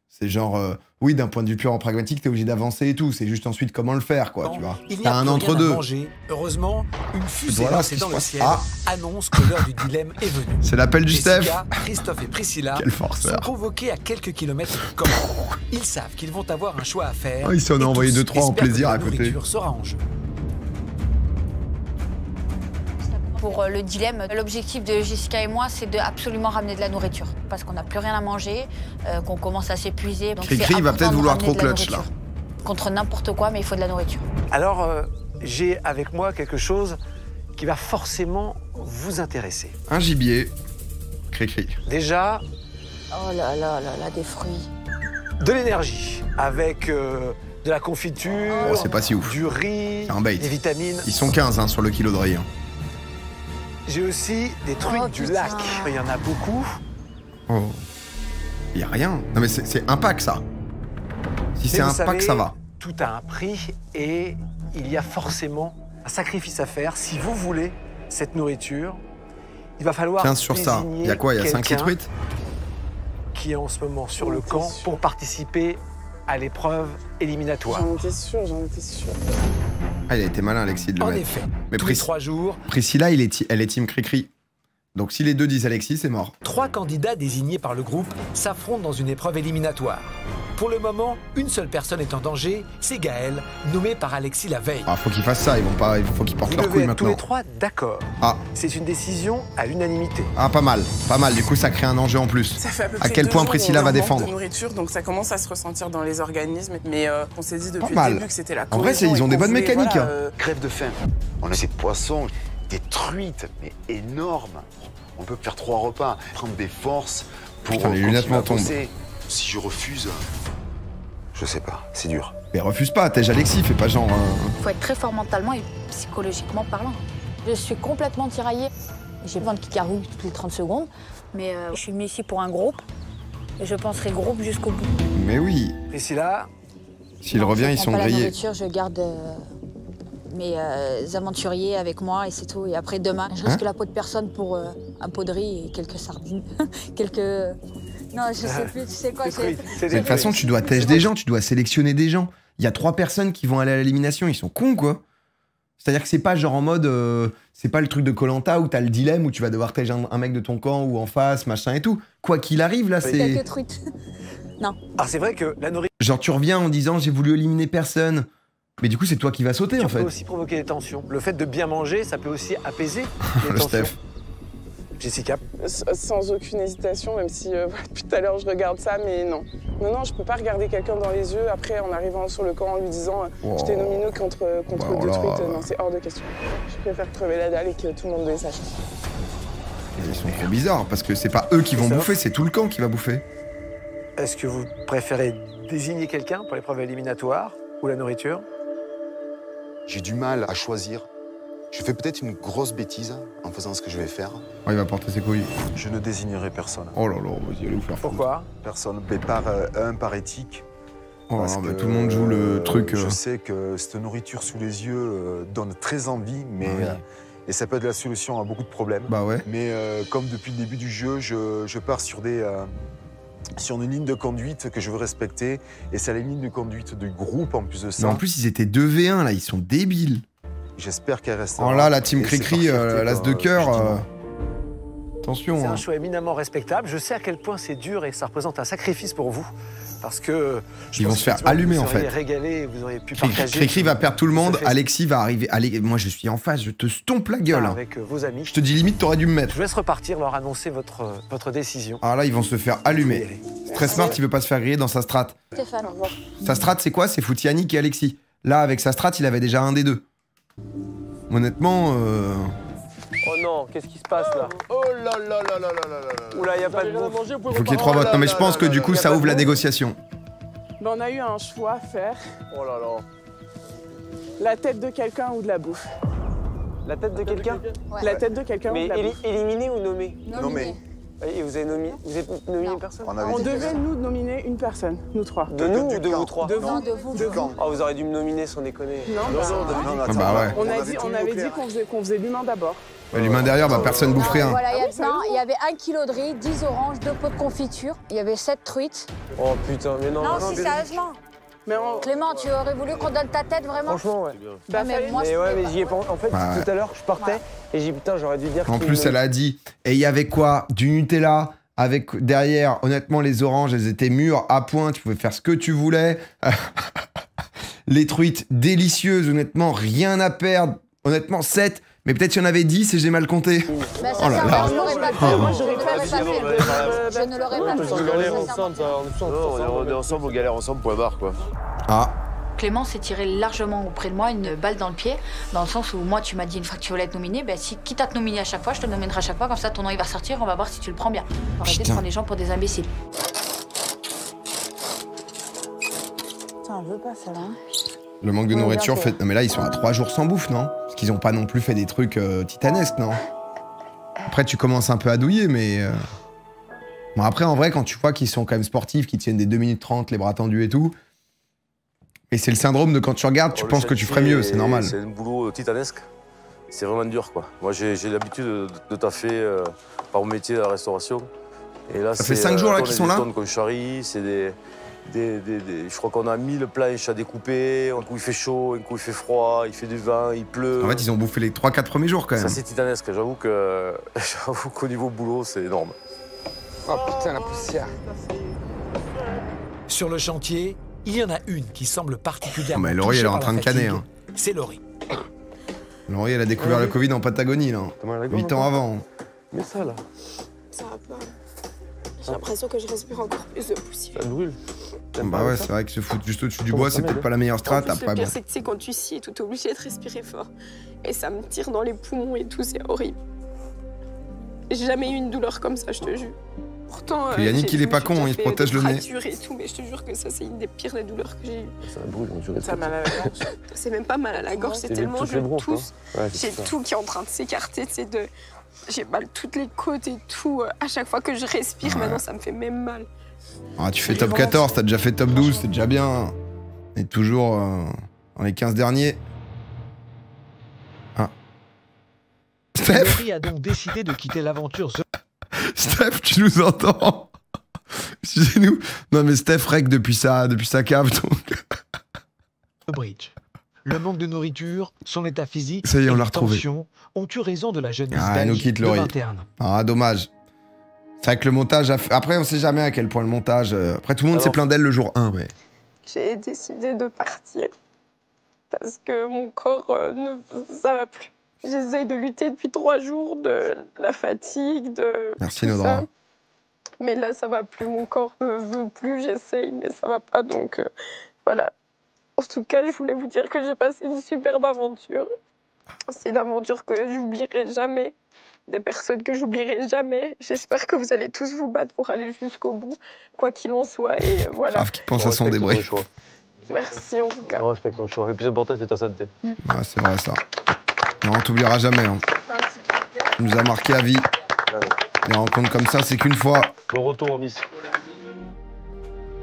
C'est genre, oui, d'un point de vue purement pragmatique, t'es obligé d'avancer et tout. C'est juste ensuite comment le faire, quoi, tu vois. Il n'y T'as a un plus rien à entre-deux. manger. Heureusement, une fusée Voilà lancée ce qui dans se le passe. ciel Ah. annonce que l'heure du dilemme est venue. C'est l'appel du Steph. Jessica, Christophe et Priscilla Quel forceur. sont convoqués à quelques kilomètres du camp. Ils savent qu'ils vont avoir un choix à faire. Oh, il s'en a et envoyé tous 2-3 en espèrent plaisir que à la côté. nourriture sera en jeu. Pour le dilemme, l'objectif de Jessica et moi, c'est de absolument ramener de la nourriture. Parce qu'on n'a plus rien à manger, qu'on commence à s'épuiser. Donc Cricri, c'est il va important peut-être de vouloir ramener trop de la clutch, là. nourriture. Contre n'importe quoi, mais il faut de la nourriture. Alors, j'ai avec moi quelque chose qui va forcément vous intéresser. Un gibier. Cricri. Déjà, Oh là là là là, des fruits. de l'énergie, avec de la confiture, Oh, c'est pas si ouf. du riz, C'est un bait. des vitamines. Ils sont 15 hein, sur le kilo de riz. hein. J'ai aussi des trucs du putain. lac. Il y en a beaucoup. Oh. Y a rien. Non mais c'est un pack ça. Si c'est Mais un vous pack, savez, ça va. Tout a un prix et il y a forcément un sacrifice à faire. Si vous voulez cette nourriture, il va falloir 15 sur ça. désigner Il y a quoi? Il y a 5 quelqu'un litres 8 qui est en ce moment sur le camp pour participer à l'épreuve éliminatoire. J'en étais sûre, j'en étais sûre. Ah, il a été malin, Alexis, de le En mettre. effet, Mais tous les 3 jours, Priscilla, elle est team Cricri. Donc si les deux disent Alexis, c'est mort. 3 candidats désignés par le groupe s'affrontent dans une épreuve éliminatoire. Pour le moment, une seule personne est en danger, c'est Gaël, nommé par Alexis la veille. Ah, faut qu'ils fassent ça, faut qu'ils portent Vous leur devez couille être tous maintenant. les trois d'accord. Ah. C'est une décision à l'unanimité. Ah, pas mal, pas mal. Du coup, ça crée un enjeu en plus. Ça fait à peu À près quel 2 point jours Priscilla où on va manque défendre? de nourriture, donc ça commence à se ressentir dans les organismes. Mais on s'est dit depuis Pas le mal. début que c'était la En vrai, cohésion ils ont et des qu'on bonnes voulait, mécaniques, voilà, hein. Crève de faim. On a des poissons, des truites, mais énormes. On peut faire 3 repas, prendre des forces pour Putain, les lunettes continuer à m'en tombent. bosser. Si je refuse, je sais pas, c'est dur. Mais refuse pas, t'es Alexis, fais pas genre. Il faut être très fort mentalement et psychologiquement parlant. Je suis complètement tiraillée. J'ai besoin de qui carouille toutes les 30 secondes. Mais je suis venue ici pour un groupe. Et je penserai groupe jusqu'au bout. Mais oui. Priscilla, S'il revient, ils Je sont prends pas la grillés. nourriture, je garde mes aventuriers avec moi et c'est tout. Et après, demain, je risque la peau de personne pour un pot de riz et quelques sardines. quelques... Non, je sais plus, tu sais quoi. Mais de toute façon, tu dois tèche des gens, tu dois sélectionner des gens. Il y a 3 personnes qui vont aller à l'élimination, ils sont cons, quoi. C'est-à-dire que c'est pas genre en mode. C'est pas le truc de Koh-Lanta où t'as le dilemme où tu vas devoir tèche un mec de ton camp ou en face, machin et tout. Quoi qu'il arrive, là, c'est. Quelques truites. Non. alors c'est vrai que la nourriture Genre, tu reviens en disant j'ai voulu éliminer personne. Mais du coup, c'est toi qui vas sauter, en peut fait. aussi provoquer des tensions. Le fait de bien manger, ça peut aussi apaiser les Le tensions. Steph. Jessica, Sans aucune hésitation, même si depuis tout à l'heure je regarde ça, mais non. Non, je peux pas regarder quelqu'un dans les yeux après en arrivant sur le camp en lui disant je t'ai nominé contre Wow, 2 là, truites. Non, c'est hors de question. Je préfère crever la dalle et que tout le monde le sache. Ils sont trop bizarres parce que c'est pas eux qui vont Christophe. bouffer, c'est tout le camp qui va bouffer. est-ce que vous préférez désigner quelqu'un pour l'épreuve éliminatoire ou la nourriture? J'ai du mal à choisir. Je fais peut-être une grosse bêtise en faisant ce que je vais faire. Oh, il va porter ses couilles. Je ne désignerai personne. Oh là là, vas-y, allez vous faire foutre. Pourquoi? Personne. Mais par éthique. Oh parce non, bah, que, tout le monde joue le truc. Je sais que cette nourriture sous les yeux donne très envie, mais Oui. et ça peut être la solution à beaucoup de problèmes. Bah ouais. Mais comme depuis le début du jeu, je pars sur une ligne de conduite que je veux respecter, et c'est la ligne de conduite du groupe en plus de ça. Mais en plus, ils étaient 2v1 là, ils sont débiles. J'espère qu'elle restera. Oh là, la team Et c'est Cricri, par fierté l'as de que cœur. je dis non. Attention. C'est hein. un choix éminemment respectable. Je sais à quel point c'est dur et ça représente un sacrifice pour vous. Parce que je Ils vont pense se faire qu'effectivement, allumer, en vous seriez fait. régalé, vous auriez pu Cricri partager. va perdre tout le monde, Ça fait- Alexis va arriver. Allez, moi je suis en face, je te stompe la gueule. hein. Avec vos amis. Je te dis limite, t'aurais dû me mettre. Je vous laisse repartir, leur annoncer votre décision. Ah là, ils vont se faire allumer. Très smart, il veut pas se faire griller dans sa strat. Stéphane. Sa strat, c'est quoi? C'est foutre Yannick et Alexis. Là, avec sa strat, il avait déjà un des deux. Honnêtement... Oh non, qu'est-ce qui se passe là? Oh là là là là là là là. Oula, y a pas de bouffe. Il faut qu'il y ait 3 votes. Non, mais je pense que du coup, ça ouvre la négociation. Ben, on a eu un choix à faire. Oh là là. La tête de quelqu'un ou de la bouffe. La tête de quelqu'un? Ouais. La tête de quelqu'un ou de la bouffe. Mais éliminé ou nommé? Nommé. Et vous avez nominé personne? On devait nous nominer une personne, nous 3. De nous ou de vous 3? De vous, de vous. Oh, vous auriez dû me nominer sans déconner. Non, bah ouais. On avait dit qu'on faisait l'humain d'abord. L'humain derrière, bah personne bouffe rien. Voilà, il y avait 1 kilo de riz, 10 oranges, 2 pots de confiture, il y avait 7 truites. Oh putain, mais non. Non, si, sérieusement. Clément, tu aurais voulu qu'on donne ta tête vraiment? Franchement, ouais. Bah, mais moi, mais j'y ai pas. En fait, tout à l'heure, je partais et j'ai dit putain, j'aurais dû dire. En plus, elle a dit. Et il y avait quoi? Du Nutella avec derrière, honnêtement, les oranges, elles étaient mûres à point. Tu pouvais faire ce que tu voulais. Les truites délicieuses, honnêtement, rien à perdre. Honnêtement, 7. Mais peut-être qu'il y en avait 10 et j'ai mal compté. Bah, oh là là. Je ne l'aurais pas fait. On galère ensemble, on est ensemble, on galère ensemble, point barre quoi. Ah. Clément s'est tiré largement auprès de moi une balle dans le pied, dans le sens où moi tu m'as dit une fois que tu voulais être nominé, ben si quitte à te nominer à chaque fois, je te nominerai à chaque fois, comme ça ton nom il va sortir, on va voir si tu le prends bien. Arrêtez de prendre les gens pour des imbéciles. Putain, on veut pas ça là. Le manque de nourriture fait... Non mais là, ils sont à 3 jours sans bouffe, non? Parce qu'ils ont pas non plus fait des trucs titanesques, non? Après, tu commences un peu à douiller, mais... Bon, après, en vrai, quand tu vois qu'ils sont quand même sportifs, qu'ils tiennent des 2 minutes 30, les bras tendus et tout... Et c'est le syndrome de quand tu regardes, tu penses que tu ferais mieux, c'est normal. C'est un boulot titanesque. C'est vraiment dur, quoi. Moi, j'ai l'habitude de taffer par mon métier à la restauration. Et là, ça fait 5 jours là qu'ils sont là? Qu'on charrie, c'est je crois qu'on a 1000 planches à découper. Un coup, il fait chaud, un coup, il fait froid, il fait du vent, il pleut. En fait, ils ont bouffé les 3-4 premiers jours, quand même. Ça, c'est titanesque. J'avoue qu'au niveau boulot, c'est énorme. Oh putain, la poussière. Sur le chantier, il y en a une qui semble particulièrement. Mais Laurie, elle est en train de canner. Hein. C'est Laurie. Laurie, elle a découvert le Covid en Patagonie, là. 8 ans avant. Mais ça, là. Ça va pas. J'ai l'impression que je respire encore plus de poussière. Ça brûle. Bah ouais, c'est vrai que se foutre juste au-dessus du bois, c'est peut-être pas la meilleure strat. Après, le pire, c'est que tu sais, quand tu scies, tout est obligé de respirer fort. Et ça me tire dans les poumons et tout, c'est horrible. J'ai jamais eu une douleur comme ça, je te jure. Pourtant, Yannick, il est pas con, il se protège le nez. Et tout, mais je te jure que ça, c'est une des pires des douleurs que j'ai eues. Ça brûle, on dirait. Ça a mal à la gorge. C'est même pas mal à la gorge, c'est tellement je tousse. J'ai tout qui est en train de s'écarter, j'ai mal toutes les côtes et tout. À chaque fois que je respire, maintenant, ça me fait même mal. Ah, tu fais top 14, t'as déjà fait top 12, c'est déjà bien. Et toujours dans les 15 derniers. Ah. Steph Laurie a donc décidé de quitter l'aventure. Steph, tu nous entends? Excusez-nous. Non mais Steph règle depuis sa cave, donc... Bridge. Le manque de nourriture, son état physique ça y est, on l'a et retrouvé. tension ont eu raison de la jeunesse elle nous quitte, Laurie. 21 ans. Ah, dommage. C'est vrai que le montage... Après, on sait jamais à quel point le montage... Après, tout le monde s'est plaint d'elle le jour 1, mais... J'ai décidé de partir. Parce que mon corps, ça va plus. J'essaye de lutter depuis 3 jours, de la fatigue, de... Merci, Nodra. Mais là, ça va plus. Mon corps ne veut plus. J'essaye, mais ça va pas. Donc, voilà. En tout cas, je voulais vous dire que j'ai passé une superbe aventure. C'est une aventure que j'oublierai jamais. Des personnes que j'oublierai jamais. J'espère que vous allez tous vous battre pour aller jusqu'au bout, quoi qu'il en soit. Et voilà. Grave qu'il pense à son débris. Merci, en tout cas. On respecte ton choix. Le plus important, c'est ta santé. Ouais, c'est vrai, ça. Non, on t'oubliera jamais. Hein. Tu nous a marqué à vie. Les rencontres comme ça, c'est qu'une fois. Le retour en Miss.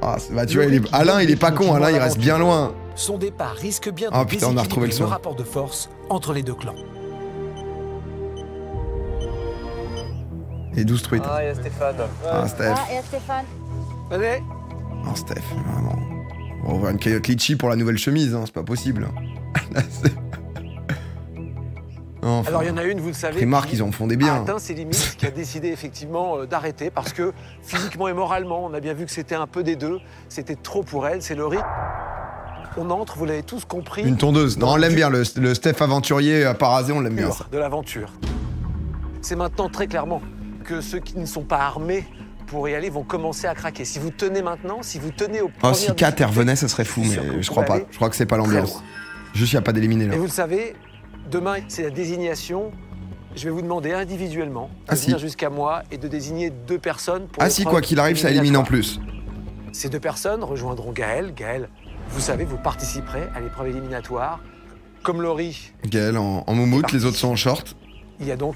Ah, bah, tu vois, Alain, il est pas con. Alain, il reste bien loin. Son départ risque bien de déséquilibrer on a retrouvé le son. rapport de force entre les deux clans. Et 12 truites. Ah, il y a Stéphane. Ah, Steph. Ah, et Stéphane. Allez. Non, Steph, vraiment. On va ouvrir une cagnotte litchi pour la nouvelle chemise, hein, c'est pas possible. Non, enfin, alors il y en a une, vous le savez, Primark, ils en font des biens. a atteint ses limites, qui a décidé effectivement d'arrêter parce que physiquement et moralement, on a bien vu que c'était un peu des deux, c'était trop pour elle, c'est Laurie. On entre, vous l'avez tous compris. Une tondeuse. Non, on l'aime bien, le Steph aventurier à parasé, on l'aime bien ça. De l'aventure. C'est maintenant très clairement que ceux qui ne sont pas armés pour y aller vont commencer à craquer. Si vous tenez maintenant, si vous tenez au Oh, si Kat revenait, ça serait fou, mais je crois pas. Je crois que c'est pas l'ambiance. Juste, il n'y a pas d'éliminer là. Et vous le savez, demain, c'est la désignation. Je vais vous demander individuellement de venir jusqu'à moi et de désigner 2 personnes pour. Ah si, quoi qu'il arrive, ça élimine en plus. Ces 2 personnes rejoindront Gaël. Gaël, vous savez, vous participerez à l'épreuve éliminatoire. Comme Laurie. Gaël en moumoute, les autres sont en short. Il y a donc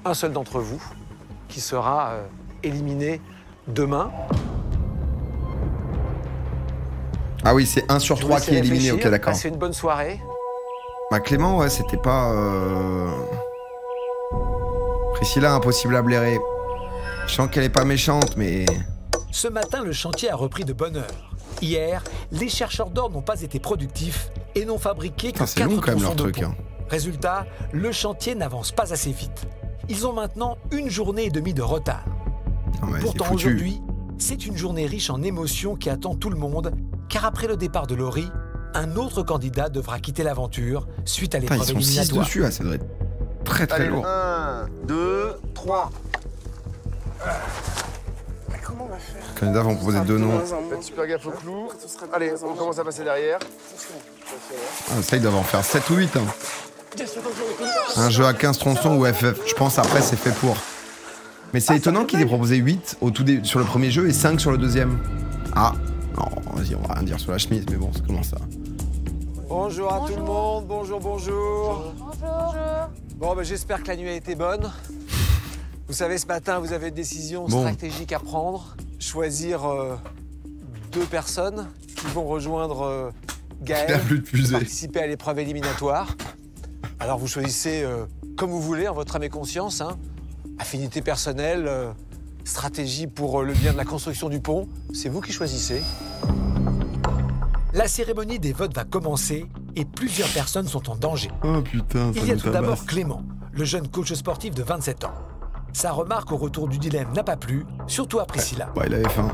un seul d'entre vous qui sera éliminé demain. Ah oui, c'est 1 sur 3 qui est éliminé, ok, d'accord. Passez une bonne soirée. Bah Clément, ouais, c'était pas... Priscilla, impossible à blairer. Je sens qu'elle est pas méchante, mais... Ce matin, le chantier a repris de bonne heure. Hier, les chercheurs d'or n'ont pas été productifs et n'ont fabriqué que 4 tronçons de pont. Résultat, le chantier n'avance pas assez vite. Ils ont maintenant 1 journée et demie de retard. Pourtant, aujourd'hui, c'est une journée riche en émotions qui attend tout le monde, car après le départ de Laurie, un autre candidat devra quitter l'aventure suite à l'épreuve éliminatoire. Ils sont 6 dessus, ça doit être très lourd. 1, 2, 3. Comment on va faire? Les candidats vont proposer 2 noms. Faites super gaffe au clou. Allez, on commence à passer derrière. Ah, ça, ils doivent en faire 7 ou 8. Hein. Un jeu à 15 tronçons ou FF. Je pense après, c'est fait pour. Mais c'est étonnant qu'ils aient proposé 8 sur le premier jeu et 5 sur le deuxième. Ah, non, vas-y, on va rien dire sur la chemise, mais bon, c'est comment ça? Bonjour à tout le monde, bonjour. Bonjour. Bon, ben, j'espère que la nuit a été bonne. Vous savez, ce matin, vous avez une décision stratégique à prendre. Choisir 2 personnes qui vont rejoindre Gaël pour participer à l'épreuve éliminatoire. Alors, vous choisissez comme vous voulez, en votre âme et conscience. Hein. Affinité personnelle, stratégie pour le bien de la construction du pont. C'est vous qui choisissez. La cérémonie des votes va commencer et plusieurs personnes sont en danger. Oh putain, ça Il y a tout d'abord Clément, le jeune coach sportif de 27 ans. Sa remarque au retour du dilemme n'a pas plu, surtout à Priscilla. Ouais, il avait faim.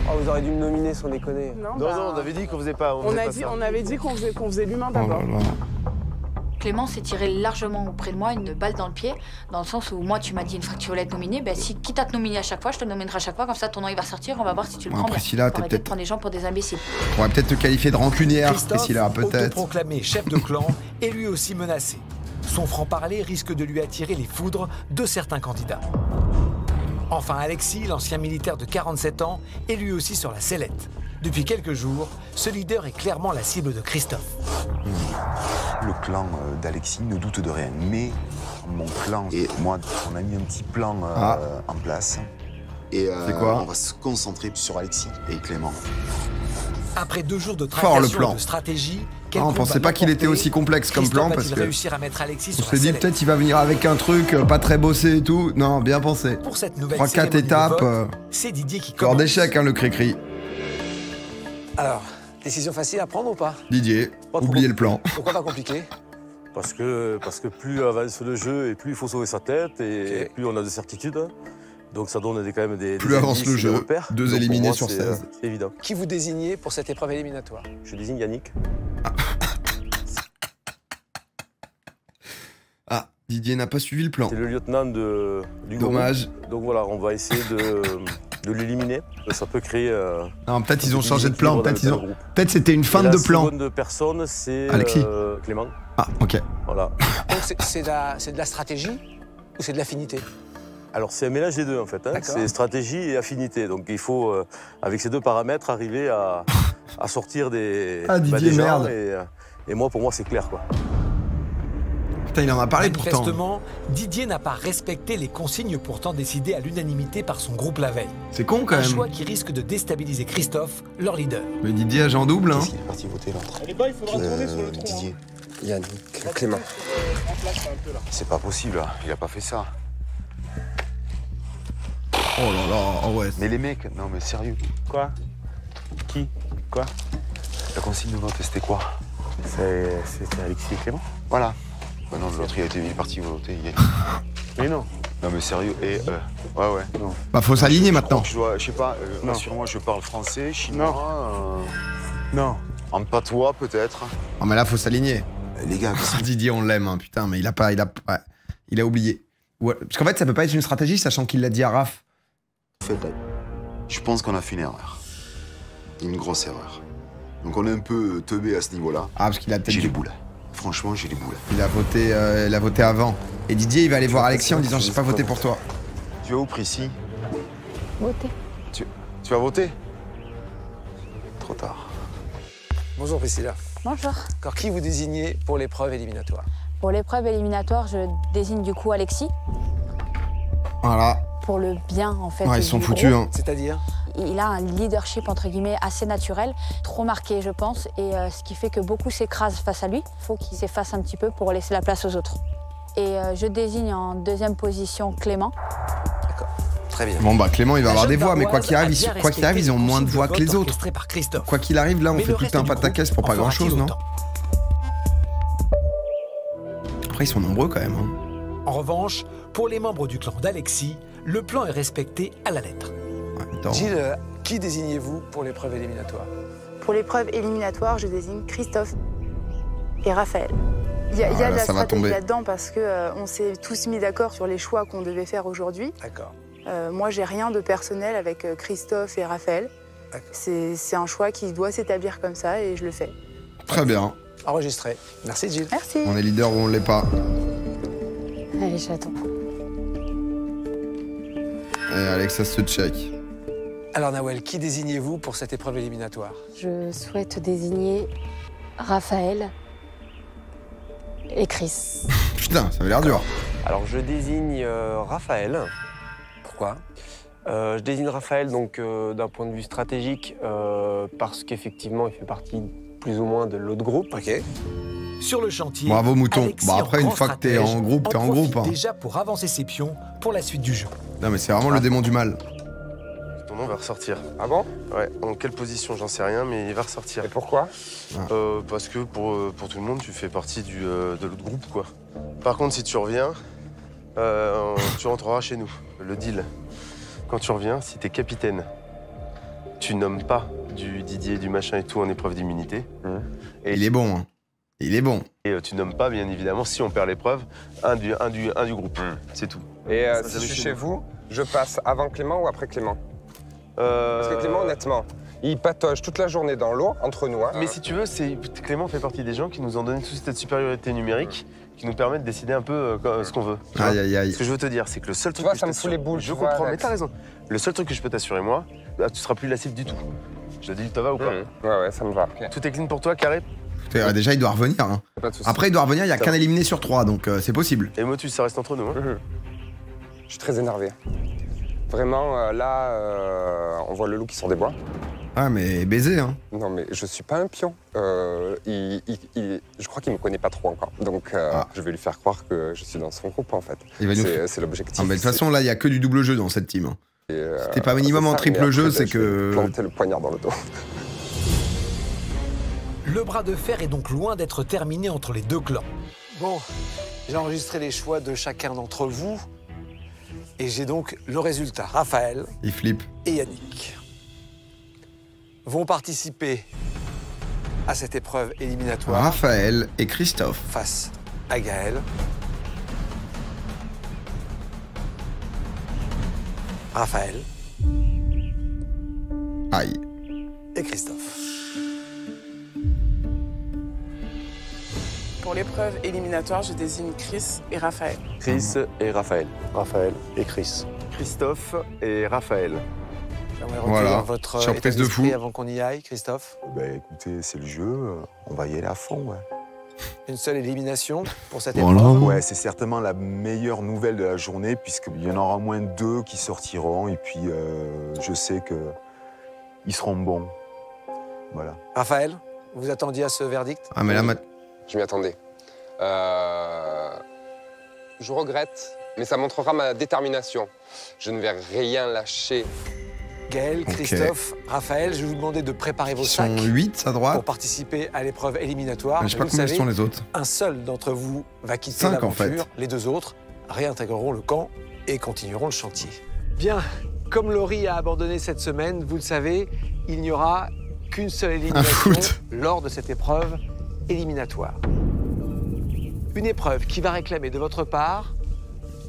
Oh, vous auriez dû me nominer sans déconner. Non, on avait dit qu'on faisait pas. On avait dit qu'on faisait l'humain d'abord. Clément s'est tiré largement auprès de moi une balle dans le pied, dans le sens où moi tu m'as dit une fois que tu voulais être nominé, ben si quitte à te nominer à chaque fois, je te nominerai à chaque fois, comme ça ton nom il va sortir, on va voir si tu le prends. Priscilla, t'es peut-être prendre les gens pour des imbéciles. On va peut-être te qualifier de rancunière, Priscilla, peut-être. Autoproclamé chef de clan est lui aussi menacé. Son franc-parler risque de lui attirer les foudres de certains candidats. Enfin, Alexis, l'ancien militaire de 47 ans, est lui aussi sur la sellette. Depuis quelques jours, ce leader est clairement la cible de Christophe. Le clan d'Alexis ne doute de rien, mais mon clan et moi, on a mis un petit plan en place. Et on va se concentrer sur Alexis et Clément. Après 2 jours de tractation et de stratégie, on pensait pas qu'il était aussi complexe comme plan parce que réussir à mettre Alexis on s'est dit peut-être il va venir avec un truc pas très bossé et tout. Non, bien pensé. Pour cette nouvelle 3-4 étapes. C'est Didier qui corps d'échec, le cri-cri. Alors, décision facile à prendre ou pas? Didier, oubliez le plan. Pourquoi pas compliqué? Parce que plus avance le jeu et plus il faut sauver sa tête et plus on a de certitudes. Donc ça donne quand même des plus avance le jeu, 2 éliminés sur 16. C'est évident. Qui vous désignez pour cette épreuve éliminatoire? Je désigne Yannick. Ah, Didier n'a pas suivi le plan. C'est le lieutenant du Dommage. Groupe. Donc voilà, on va essayer de l'éliminer. Ça peut créer... non, peut-être ils ont changé de plan, peut-être c'était une fin de plan. La seconde personne, c'est Clément. Ah, ok. Voilà. Donc c'est de la stratégie ou c'est de l'affinité? Alors c'est un mélange des deux en fait, hein. C'est stratégie et affinité. Donc il faut, avec ces 2 paramètres, arriver à sortir des, Didier, des gens. merde. Et moi, pour moi, c'est clair quoi. Putain, il en a parlé pourtant. Manifestement, Didier n'a pas respecté les consignes pourtant décidées à l'unanimité par son groupe la veille. C'est con quand même. Un choix qui risque de déstabiliser Christophe, leur leader. Mais Didier agent double, hein. Il est parti voter l'autre. Elle est bas, il faudra tourner sur le tronc. Didier. Yannick, Clément. C'est pas possible, il a pas fait ça. Oh là là, ouais. Mais les mecs, non mais sérieux. Quoi? Qui? Quoi? La consigne de vote, c'était quoi? C'était Alexis et Clément. Voilà. Bah non, l'autre il est parti voter. Mais non. Non mais sérieux, et ouais. Non. Bah faut s'aligner maintenant. Je sais pas, rassure-moi, je parle français, chinois. Non. En patois peut-être. Oh mais là faut s'aligner. Les gars, Didier on l'aime, hein, putain, mais il a oublié. Ouais. Parce qu'en fait ça peut pas être une stratégie, sachant qu'il l'a dit à Raph. En fait, je pense qu'on a fait une erreur. Une grosse erreur. Donc on est un peu teubé à ce niveau-là. Ah, parce qu'il a peut-être... J'ai les boules. Franchement, j'ai les boules. Il a voté avant. Et Didier, il va aller voir Alexis en disant « J'ai pas voté pour toi ». Tu vas où, Prissy? Voter. Tu vas voter? Trop tard. Bonjour Priscilla. Bonjour. Alors, qui vous désignez pour l'épreuve éliminatoire? Pour l'épreuve éliminatoire, je désigne du coup Alexis. Voilà. Pour le bien, en fait. Ouais, ils sont foutus, hein. C'est-à-dire? Il a un leadership, entre guillemets, assez naturel, trop marqué, je pense, et ce qui fait que beaucoup s'écrasent face à lui. Il faut qu'il s'efface un petit peu pour laisser la place aux autres. Et je désigne en deuxième position Clément. D'accord, très bien. Bon bah Clément, il va avoir des voix, mais quoi qu'il arrive, ils ont moins de voix que les autres. Quoi qu'il arrive, là, on fait tout un pataquès pour pas grand-chose, non? Après, ils sont nombreux quand même, hein. En revanche, pour les membres du clan d'Alexis, le plan est respecté à la lettre. Gilles, qui désignez-vous pour l'épreuve éliminatoire? Pour l'épreuve éliminatoire, je désigne Christophe et Raphaël. Il y a de la stratégie là-dedans parce qu'on s'est tous mis d'accord sur les choix qu'on devait faire aujourd'hui. D'accord. Moi, j'ai rien de personnel avec Christophe et Raphaël. C'est un choix qui doit s'établir comme ça et je le fais. Très bien. Enregistré. Merci Gilles. Merci. On est leader ou on l'est pas. Allez, j'attends. Et Alex, ça se check. Alors Nawel, qui désignez-vous pour cette épreuve éliminatoire? Je souhaite désigner Raphaël et Chris. Putain, ça avait l'air dur. Alors je désigne Raphaël. Pourquoi? Je désigne Raphaël donc d'un point de vue stratégique parce qu'effectivement il fait partie plus ou moins de l'autre groupe. Ok. Sur le chantier, bravo Mouton. Alexis, Bon après, une fois que t'es en groupe, t'es en groupe. Hein. Déjà pour avancer ses pions pour la suite du jeu. Non mais c'est vraiment le démon du mal. Ton nom va ressortir. Ah bon? Ouais, en quelle position, j'en sais rien, mais il va ressortir. Et pourquoi? Parce que pour tout le monde, tu fais partie de l'autre groupe, quoi. Par contre, si tu reviens, tu rentreras chez nous. Le deal. Quand tu reviens, si t'es capitaine, tu nommes pas du Didier, du machin et tout en épreuve d'immunité. Et il est bon, hein. Il est bon. Et tu nommes pas, bien évidemment, si on perd l'épreuve, un du groupe. C'est tout. Et si je suis chez vous, je passe avant Clément ou après Clément? Parce que Clément, honnêtement, il patauge toute la journée dans l'eau, entre nous. Hein. Mais si tu veux, Clément fait partie des gens qui nous ont donné toute cette supériorité numérique qui nous permet de décider un peu ce qu'on veut. Aïe, aïe, aïe. Ce que je veux te dire, c'est que le seul truc vois, que ça je me fout les boules. Je comprends, mais t'as raison. Le seul truc que je peux t'assurer, moi, tu seras plus lassif du tout. Je te dis, ça va ou pas? Ouais, ça me va. Tout est clean pour toi, carré? Déjà, il doit revenir. Hein. Après, il doit revenir, il n'y a qu'un éliminé sur 3, donc c'est possible. Et Motus, ça reste entre nous. Hein. Je suis très énervé. Vraiment, là, on voit le loup qui sort des bois. Ah, mais baiser, hein. Non, mais je suis pas un pion. Je crois qu'il me connaît pas trop encore. Donc, je vais lui faire croire que je suis dans son groupe, en fait. C'est l'objectif. Ah, mais de toute façon, là, il n'y a que du double jeu dans cette team. Si t'es pas minimum en triple jeu, c'est que... Planter le poignard dans le dos. Le bras de fer est donc loin d'être terminé entre les deux clans. Bon, j'ai enregistré les choix de chacun d'entre vous. Et j'ai donc le résultat. Raphaël il flippe. Et Yannick vont participer à cette épreuve éliminatoire. Raphaël et Christophe. Face à Gaël. Raphaël. Aïe. Et Christophe. Pour l'épreuve éliminatoire, je désigne Chris et Raphaël. Chris et Raphaël. Raphaël et Chris. Christophe et Raphaël. Voilà, votre surprise de fou. Avant qu'on y aille, Christophe. Écoutez, c'est le jeu, on va y aller à fond. Ouais. Une seule élimination pour cette épreuve. Ouais, c'est certainement la meilleure nouvelle de la journée, puisqu'il y en aura au moins 2 qui sortiront, et puis je sais qu'ils seront bons. Voilà. Raphaël, vous attendiez à ce verdict? Ah, mais là, je m'y attendais. Je regrette, mais ça montrera ma détermination. Je ne vais rien lâcher. Gaël, Christophe, Raphaël, je vais vous demander de préparer vos sacs. Ils sont 8 à droite. Pour participer à l'épreuve éliminatoire. Je sais pas combien sont les autres. Un seul d'entre vous va quitter l'aventure. En fait. Les 2 autres réintégreront le camp et continueront le chantier. Bien, comme Laurie a abandonné cette semaine, vous le savez, il n'y aura qu'une seule élimination lors de cette épreuve éliminatoire. Une épreuve qui va réclamer de votre part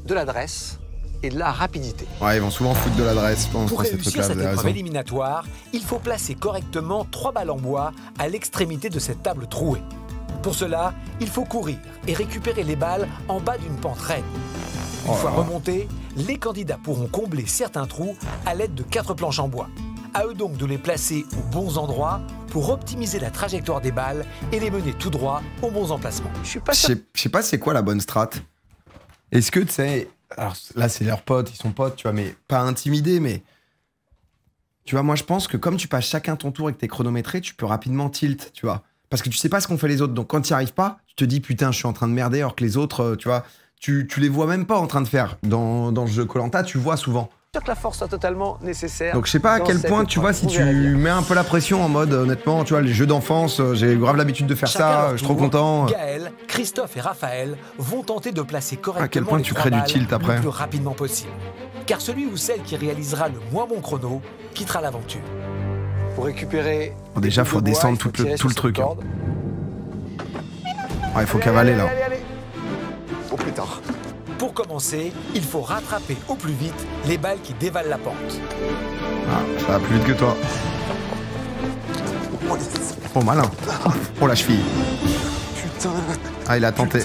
de l'adresse et de la rapidité. Ouais, ils vont souvent foutre de l'adresse, je pense. Pour réussir cette épreuve éliminatoire, il faut placer correctement 3 balles en bois à l'extrémité de cette table trouée. Pour cela, il faut courir et récupérer les balles en bas d'une pente raide. Une fois remontés, les candidats pourront combler certains trous à l'aide de 4 planches en bois. À eux donc de les placer aux bons endroits pour optimiser la trajectoire des balles et les mener tout droit aux bons emplacements. Je sais pas c'est quoi la bonne strat. Est-ce que tu sais, alors là c'est leurs potes, ils sont potes, tu vois, mais pas intimidés, mais tu vois, moi je pense que comme tu passes chacun ton tour et que t'es chronométré, tu peux rapidement tilt, tu vois, parce que tu sais pas ce qu'ont fait les autres, donc quand tu n'y arrives pas, tu te dis putain je suis en train de merder, alors que les autres, tu vois, tu les vois même pas en train de faire. Dans le jeu Koh-Lanta, tu vois souvent. Que la force soit totalement nécessaire. Donc je sais pas à quel point, tu vois, si tu mets un peu la pression en mode, honnêtement, tu vois, les jeux d'enfance, j'ai grave l'habitude de faire ça, je suis trop content. Gaël, Christophe et Raphaël vont tenter de placer correctement à quel point tu crées du tilt après le plus rapidement possible. Car celui ou celle qui réalisera le moins bon chrono quittera l'aventure. Pour récupérer... Bon, déjà, faut descendre tout le truc. Hein. Ouais, il faut cavaler là. Allez. Au plus tard. Pour commencer, il faut rattraper au plus vite les balles qui dévalent la pente. Ah, ça va plus vite que toi. Oh, malin. Oh, la cheville. Putain. Ah, il a tenté.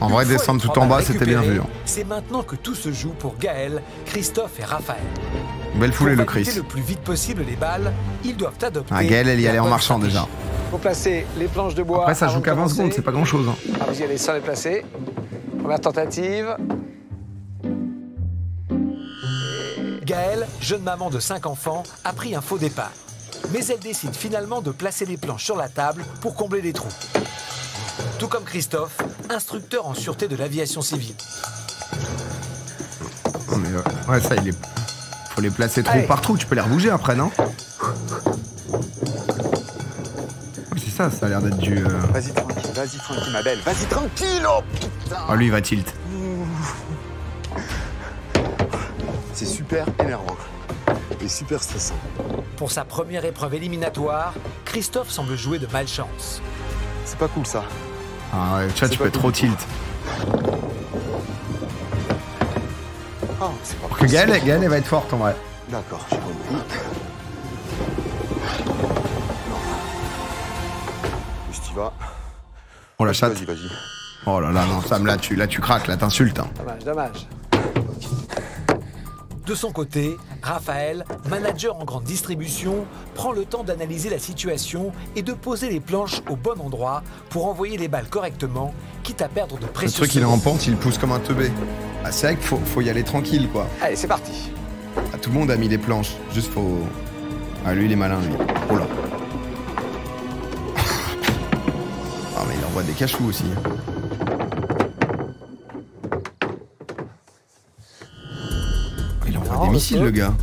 En vrai, descendre tout en bas, c'était bien vu. Hein. C'est maintenant que tout se joue pour Gaël, Christophe et Raphaël. Belle foulée, le Chris. Pour le plus vite possible les balles, ils doivent adopter... Ah, Gaël, elle y allait en marchant déjà. Faut placer les planches de bois. Après, ça joue qu'à 20 secondes, c'est pas grand chose. Hein. Ah, vous y allez sans les placer. Première tentative. Gaëlle, jeune maman de 5 enfants, a pris un faux départ. Mais elle décide finalement de placer les planches sur la table pour combler les trous. Tout comme Christophe, instructeur en sûreté de l'aviation civile. Non mais ouais, ça, faut les placer trou par trou, tu peux les rebouger après, non? C'est ça, ça a l'air d'être du... Vas-y tranquille, ma belle, vas-y tranquille, oh putain. Ah, lui, il va tilt. C'est super énervant et super stressant. Pour sa première épreuve éliminatoire, Christophe semble jouer de malchance. C'est pas cool, ça. Ah ouais, tu peux trop tilt. Oh, c'est pas possible. Que Gaëlle, elle va être forte, en vrai. D'accord, j'ai compris. Oh la chatte. Vas-y. Oh là là, non, Sam, là tu craques, là t'insultes. Hein. Dommage. De son côté, Raphaël, manager en grande distribution, prend le temps d'analyser la situation et de poser les planches au bon endroit pour envoyer les balles correctement, quitte à perdre de précieux. Le truc, il est en pente, il pousse comme un teubé. Ah, c'est vrai qu'il faut y aller tranquille, quoi. Allez, c'est parti. Ah, tout le monde a mis les planches, juste faut... Ah, lui, il est malin, lui. Oh là. Ah, mais il envoie des cachous aussi. Il envoie des missiles, le gars.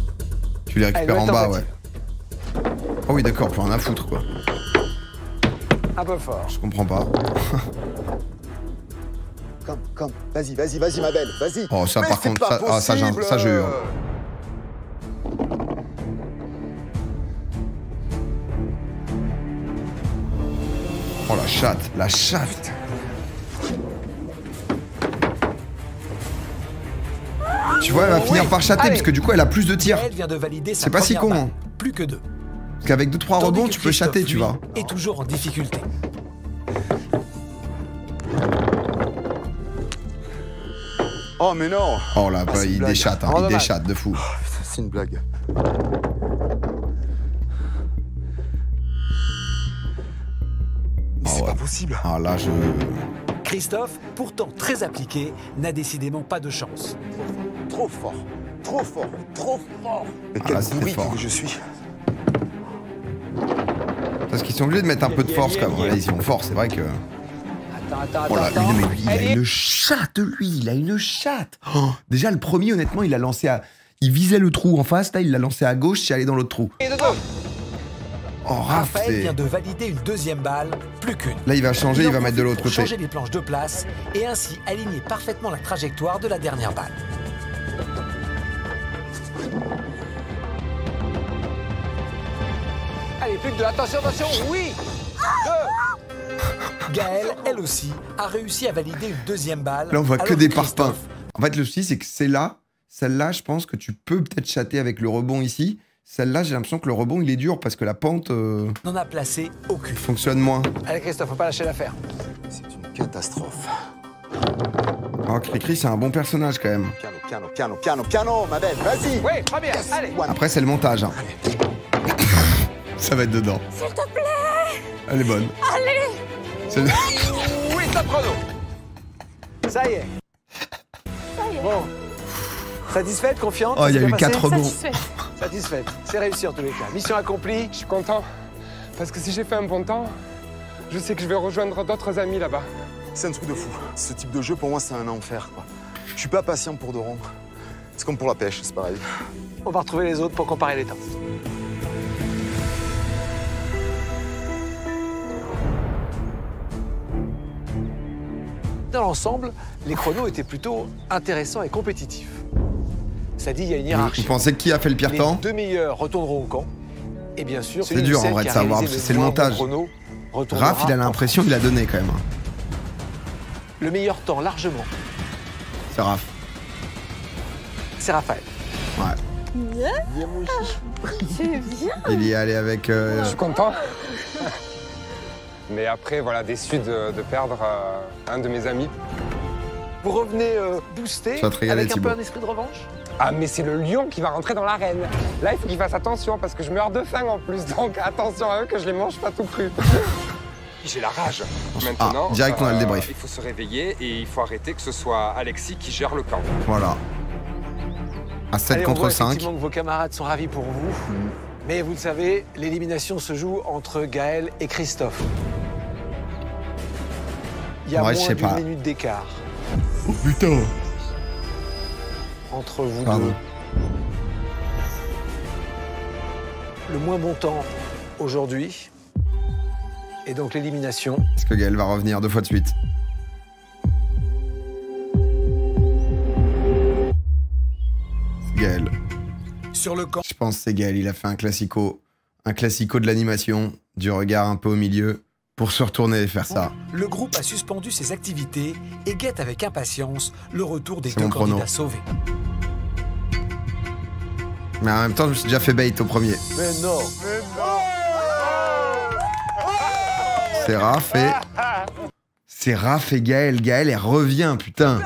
Tu les récupères en bas, ouais. Oh oui, d'accord, plus rien à foutre, quoi. Un peu fort. Je comprends pas. Comme, vas-y, ma belle, vas-y. Oh, ça, par contre, ça, je hurle. Oh, la chatte. Tu vois, elle va finir par chatter, parce que du coup, elle a plus de tirs. C'est pas si con, hein. Plus que 2. Parce qu'avec 2-3 rebonds, tu peux chatter, tu vois. Et toujours en difficulté. Oh, mais non. Oh là, il déchatte, hein, il déchatte de fou. Oh, putain, c'est une blague. Mais c'est pas possible. Ah là, Christophe, pourtant très appliqué, n'a décidément pas de chance. Trop fort. Mais quel bruit que je suis. Parce qu'ils sont obligés de mettre un peu de force quand même. Là, ils sont forts, c'est vrai que... Attends. Oh là, mais lui, il a une chatte, lui. Oh, déjà, le premier, honnêtement, il l'a lancé à... Il visait le trou en face, là, il l'a lancé à gauche, c'est allé dans l'autre trou. Oh, Raphaël vient de valider une deuxième balle, plus qu'une. Là, il va changer, il va mettre de l'autre côté. Changer les planches de place et ainsi aligner parfaitement la trajectoire de la dernière balle. Allez, plus que 2, attention, oui 2 Gaëlle, elle aussi, a réussi à valider une deuxième balle. Là, on voit que des parpaings. En fait, le souci, c'est que c'est là. Celle-là, je pense que tu peux peut-être chatter avec le rebond ici. Celle-là, j'ai l'impression que le rebond, il est dur parce que la pente n'en a placé aucune. Fonctionne moins. Allez, Christophe, faut pas lâcher l'affaire. C'est une catastrophe. Oh, Cricri, c'est un bon personnage quand même. Piano, ma belle, vas-y. Oui, très bien, allez. Après, c'est le montage. Hein. Ça va être dedans. S'il te plaît. Elle est bonne. Allez. Oui, top chrono. Ça y est. Bon. Satisfaite, confiante? Oh, il y a eu 4 rebonds. Satisfaite. C'est réussi en tous les cas. Mission accomplie. Je suis content. Parce que si j'ai fait un bon temps, je sais que je vais rejoindre d'autres amis là-bas. C'est un truc de fou. Ce type de jeu, pour moi, c'est un enfer, quoi. Je suis pas patient pour de rond. C'est comme pour la pêche, c'est pareil. On va retrouver les autres pour comparer les temps. Dans l'ensemble, les chronos étaient plutôt intéressants et compétitifs. Ça dit, il y a une hiérarchie. Vous pensez qui a fait le pire temps? Les 2 meilleurs retourneront au camp. Et bien sûr, c'est dur en vrai de savoir, parce que c'est le montage. Raph, il a l'impression qu'il a donné quand même. Le meilleur temps, largement. C'est Raph. C'est Raphaël. Ouais. C'est bien. Il y est allé avec... Je suis content. Mais après, voilà, déçu de perdre un de mes amis. Vous revenez boosté avec un peu un esprit de revanche? Ah, mais c'est le lion qui va rentrer dans l'arène. Là, il faut qu'il fasse attention parce que je meurs de faim en plus. Donc attention à eux que je les mange pas tout cru. J'ai la rage. Maintenant, direct on a le débrief. Il faut se réveiller et il faut arrêter que ce soit Alexis qui gère le camp. Voilà. À 7 contre 5. Effectivement que vos camarades sont ravis pour vous. Mais vous le savez, l'élimination se joue entre Gaëlle et Christophe. Il y a moins d'1 minute d'écart. Oh putain. Entre vous deux. Le moins bon temps aujourd'hui. Et donc l'élimination. Est-ce que Gaëlle va revenir 2 fois de suite? C'est Gaëlle. Sur le camp. Je pense que c'est Gaëlle, il a fait un classico de l'animation, du regard un peu au milieu, pour se retourner et faire ça. Le groupe a suspendu ses activités et guette avec impatience le retour des 2 candidats sauvés. Mais en même temps, je me suis déjà fait bait au premier. Mais non. C'est Raph et... C'est Raph et Gaëlle. Gaëlle, elle revient, putain.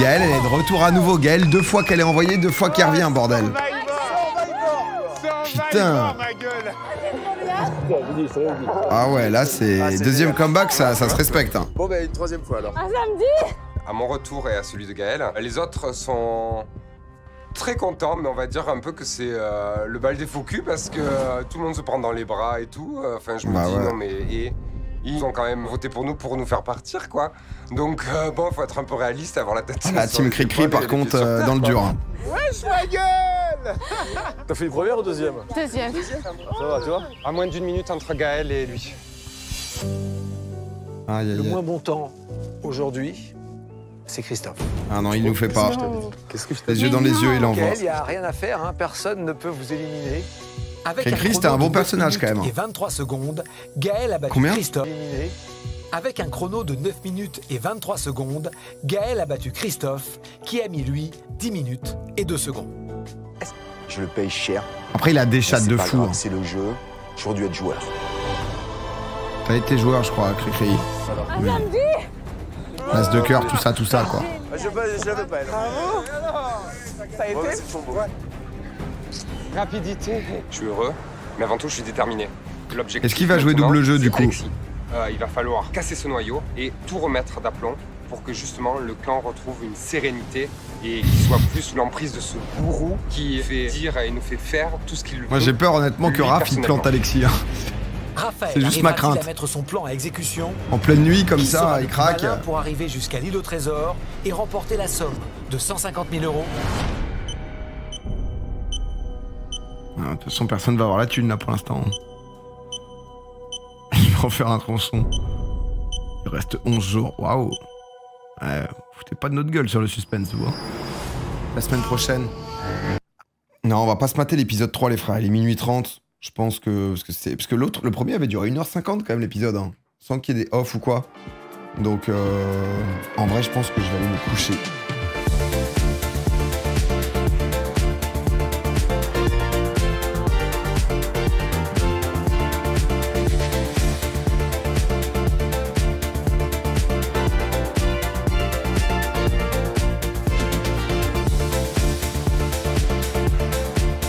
Gaëlle, elle est de retour à nouveau. Gaëlle, 2 fois qu'elle est envoyée, 2 fois qu'elle revient, bordel. Putain. Ah ouais, là, c'est... Deuxième comeback, ça se respecte. Hein. Bon, ben, une 3e fois, alors. Un samedi. À mon retour et à celui de Gaëlle, les autres sont... très contents, mais on va dire un peu que c'est le bal des faux culs parce que tout le monde se prend dans les bras et tout. Enfin, je me dis non, mais ils ont quand même voté pour nous faire partir, quoi. Donc, bon, faut être un peu réaliste, avoir la tête. La team Cricri, par contre, dans le dur. Hein. Wesh, ma gueule. T'as fait une première ou deuxième? Deuxième. Ça va, tu vois? À moins d'1 minute entre Gaëlle et lui. Le moins bon temps aujourd'hui, c'est Christophe. Ah non, il nous fait pas. Qu'est-ce que je Les yeux dans les yeux, il envoie. Il n'y a rien à faire, hein. Personne ne peut vous éliminer. Cricri, c'était un bon personnage quand même. Et 23 secondes, Gaëlle a battu Christophe. Avec un chrono de 9 minutes et 23 secondes, Gaëlle a battu Christophe, qui a mis lui 10 minutes et 2 secondes. Je le paye cher. Après, il a des chattes de fou. C'est le jeu. J'aurais dû être joueur. T'as été joueur, je crois, Cricri. Un samedi. L'as de cœur, tout ça, quoi. Je l'avais pas, elle. Ça a été Rapidité. Je suis heureux, mais avant tout, je suis déterminé. L'objectif. Est-ce qu'il va jouer double jeu, du coup? Il va falloir casser ce noyau et tout remettre d'aplomb pour que justement le clan retrouve une sérénité et qu'il soit plus sous l'emprise de ce gourou qui fait dire et nous fait faire tout ce qu'il veut. Moi, j'ai peur honnêtement que Raph il plante Alexis. Hein. Raphaël c'est juste ma crainte. À mettre son plan à exécution. En pleine nuit comme ça, il craque. Pour arriver jusqu'à l'île au trésor et remporter la somme de 150 000 €. De toute façon, personne va avoir la thune là pour l'instant. Il va en faire un tronçon. Il reste 11 jours. Waouh. Ouais, foutez pas de notre gueule sur le suspense, vous. Hein. La semaine prochaine. Non, on va pas se mater l'épisode 3, les frères. Il est minuit 30. Je pense que. Parce que l'autre, le premier avait duré 1h50 quand même, l'épisode. Hein. sans qu'il y ait des off ou quoi. Donc, en vrai, je pense que je vais aller me coucher.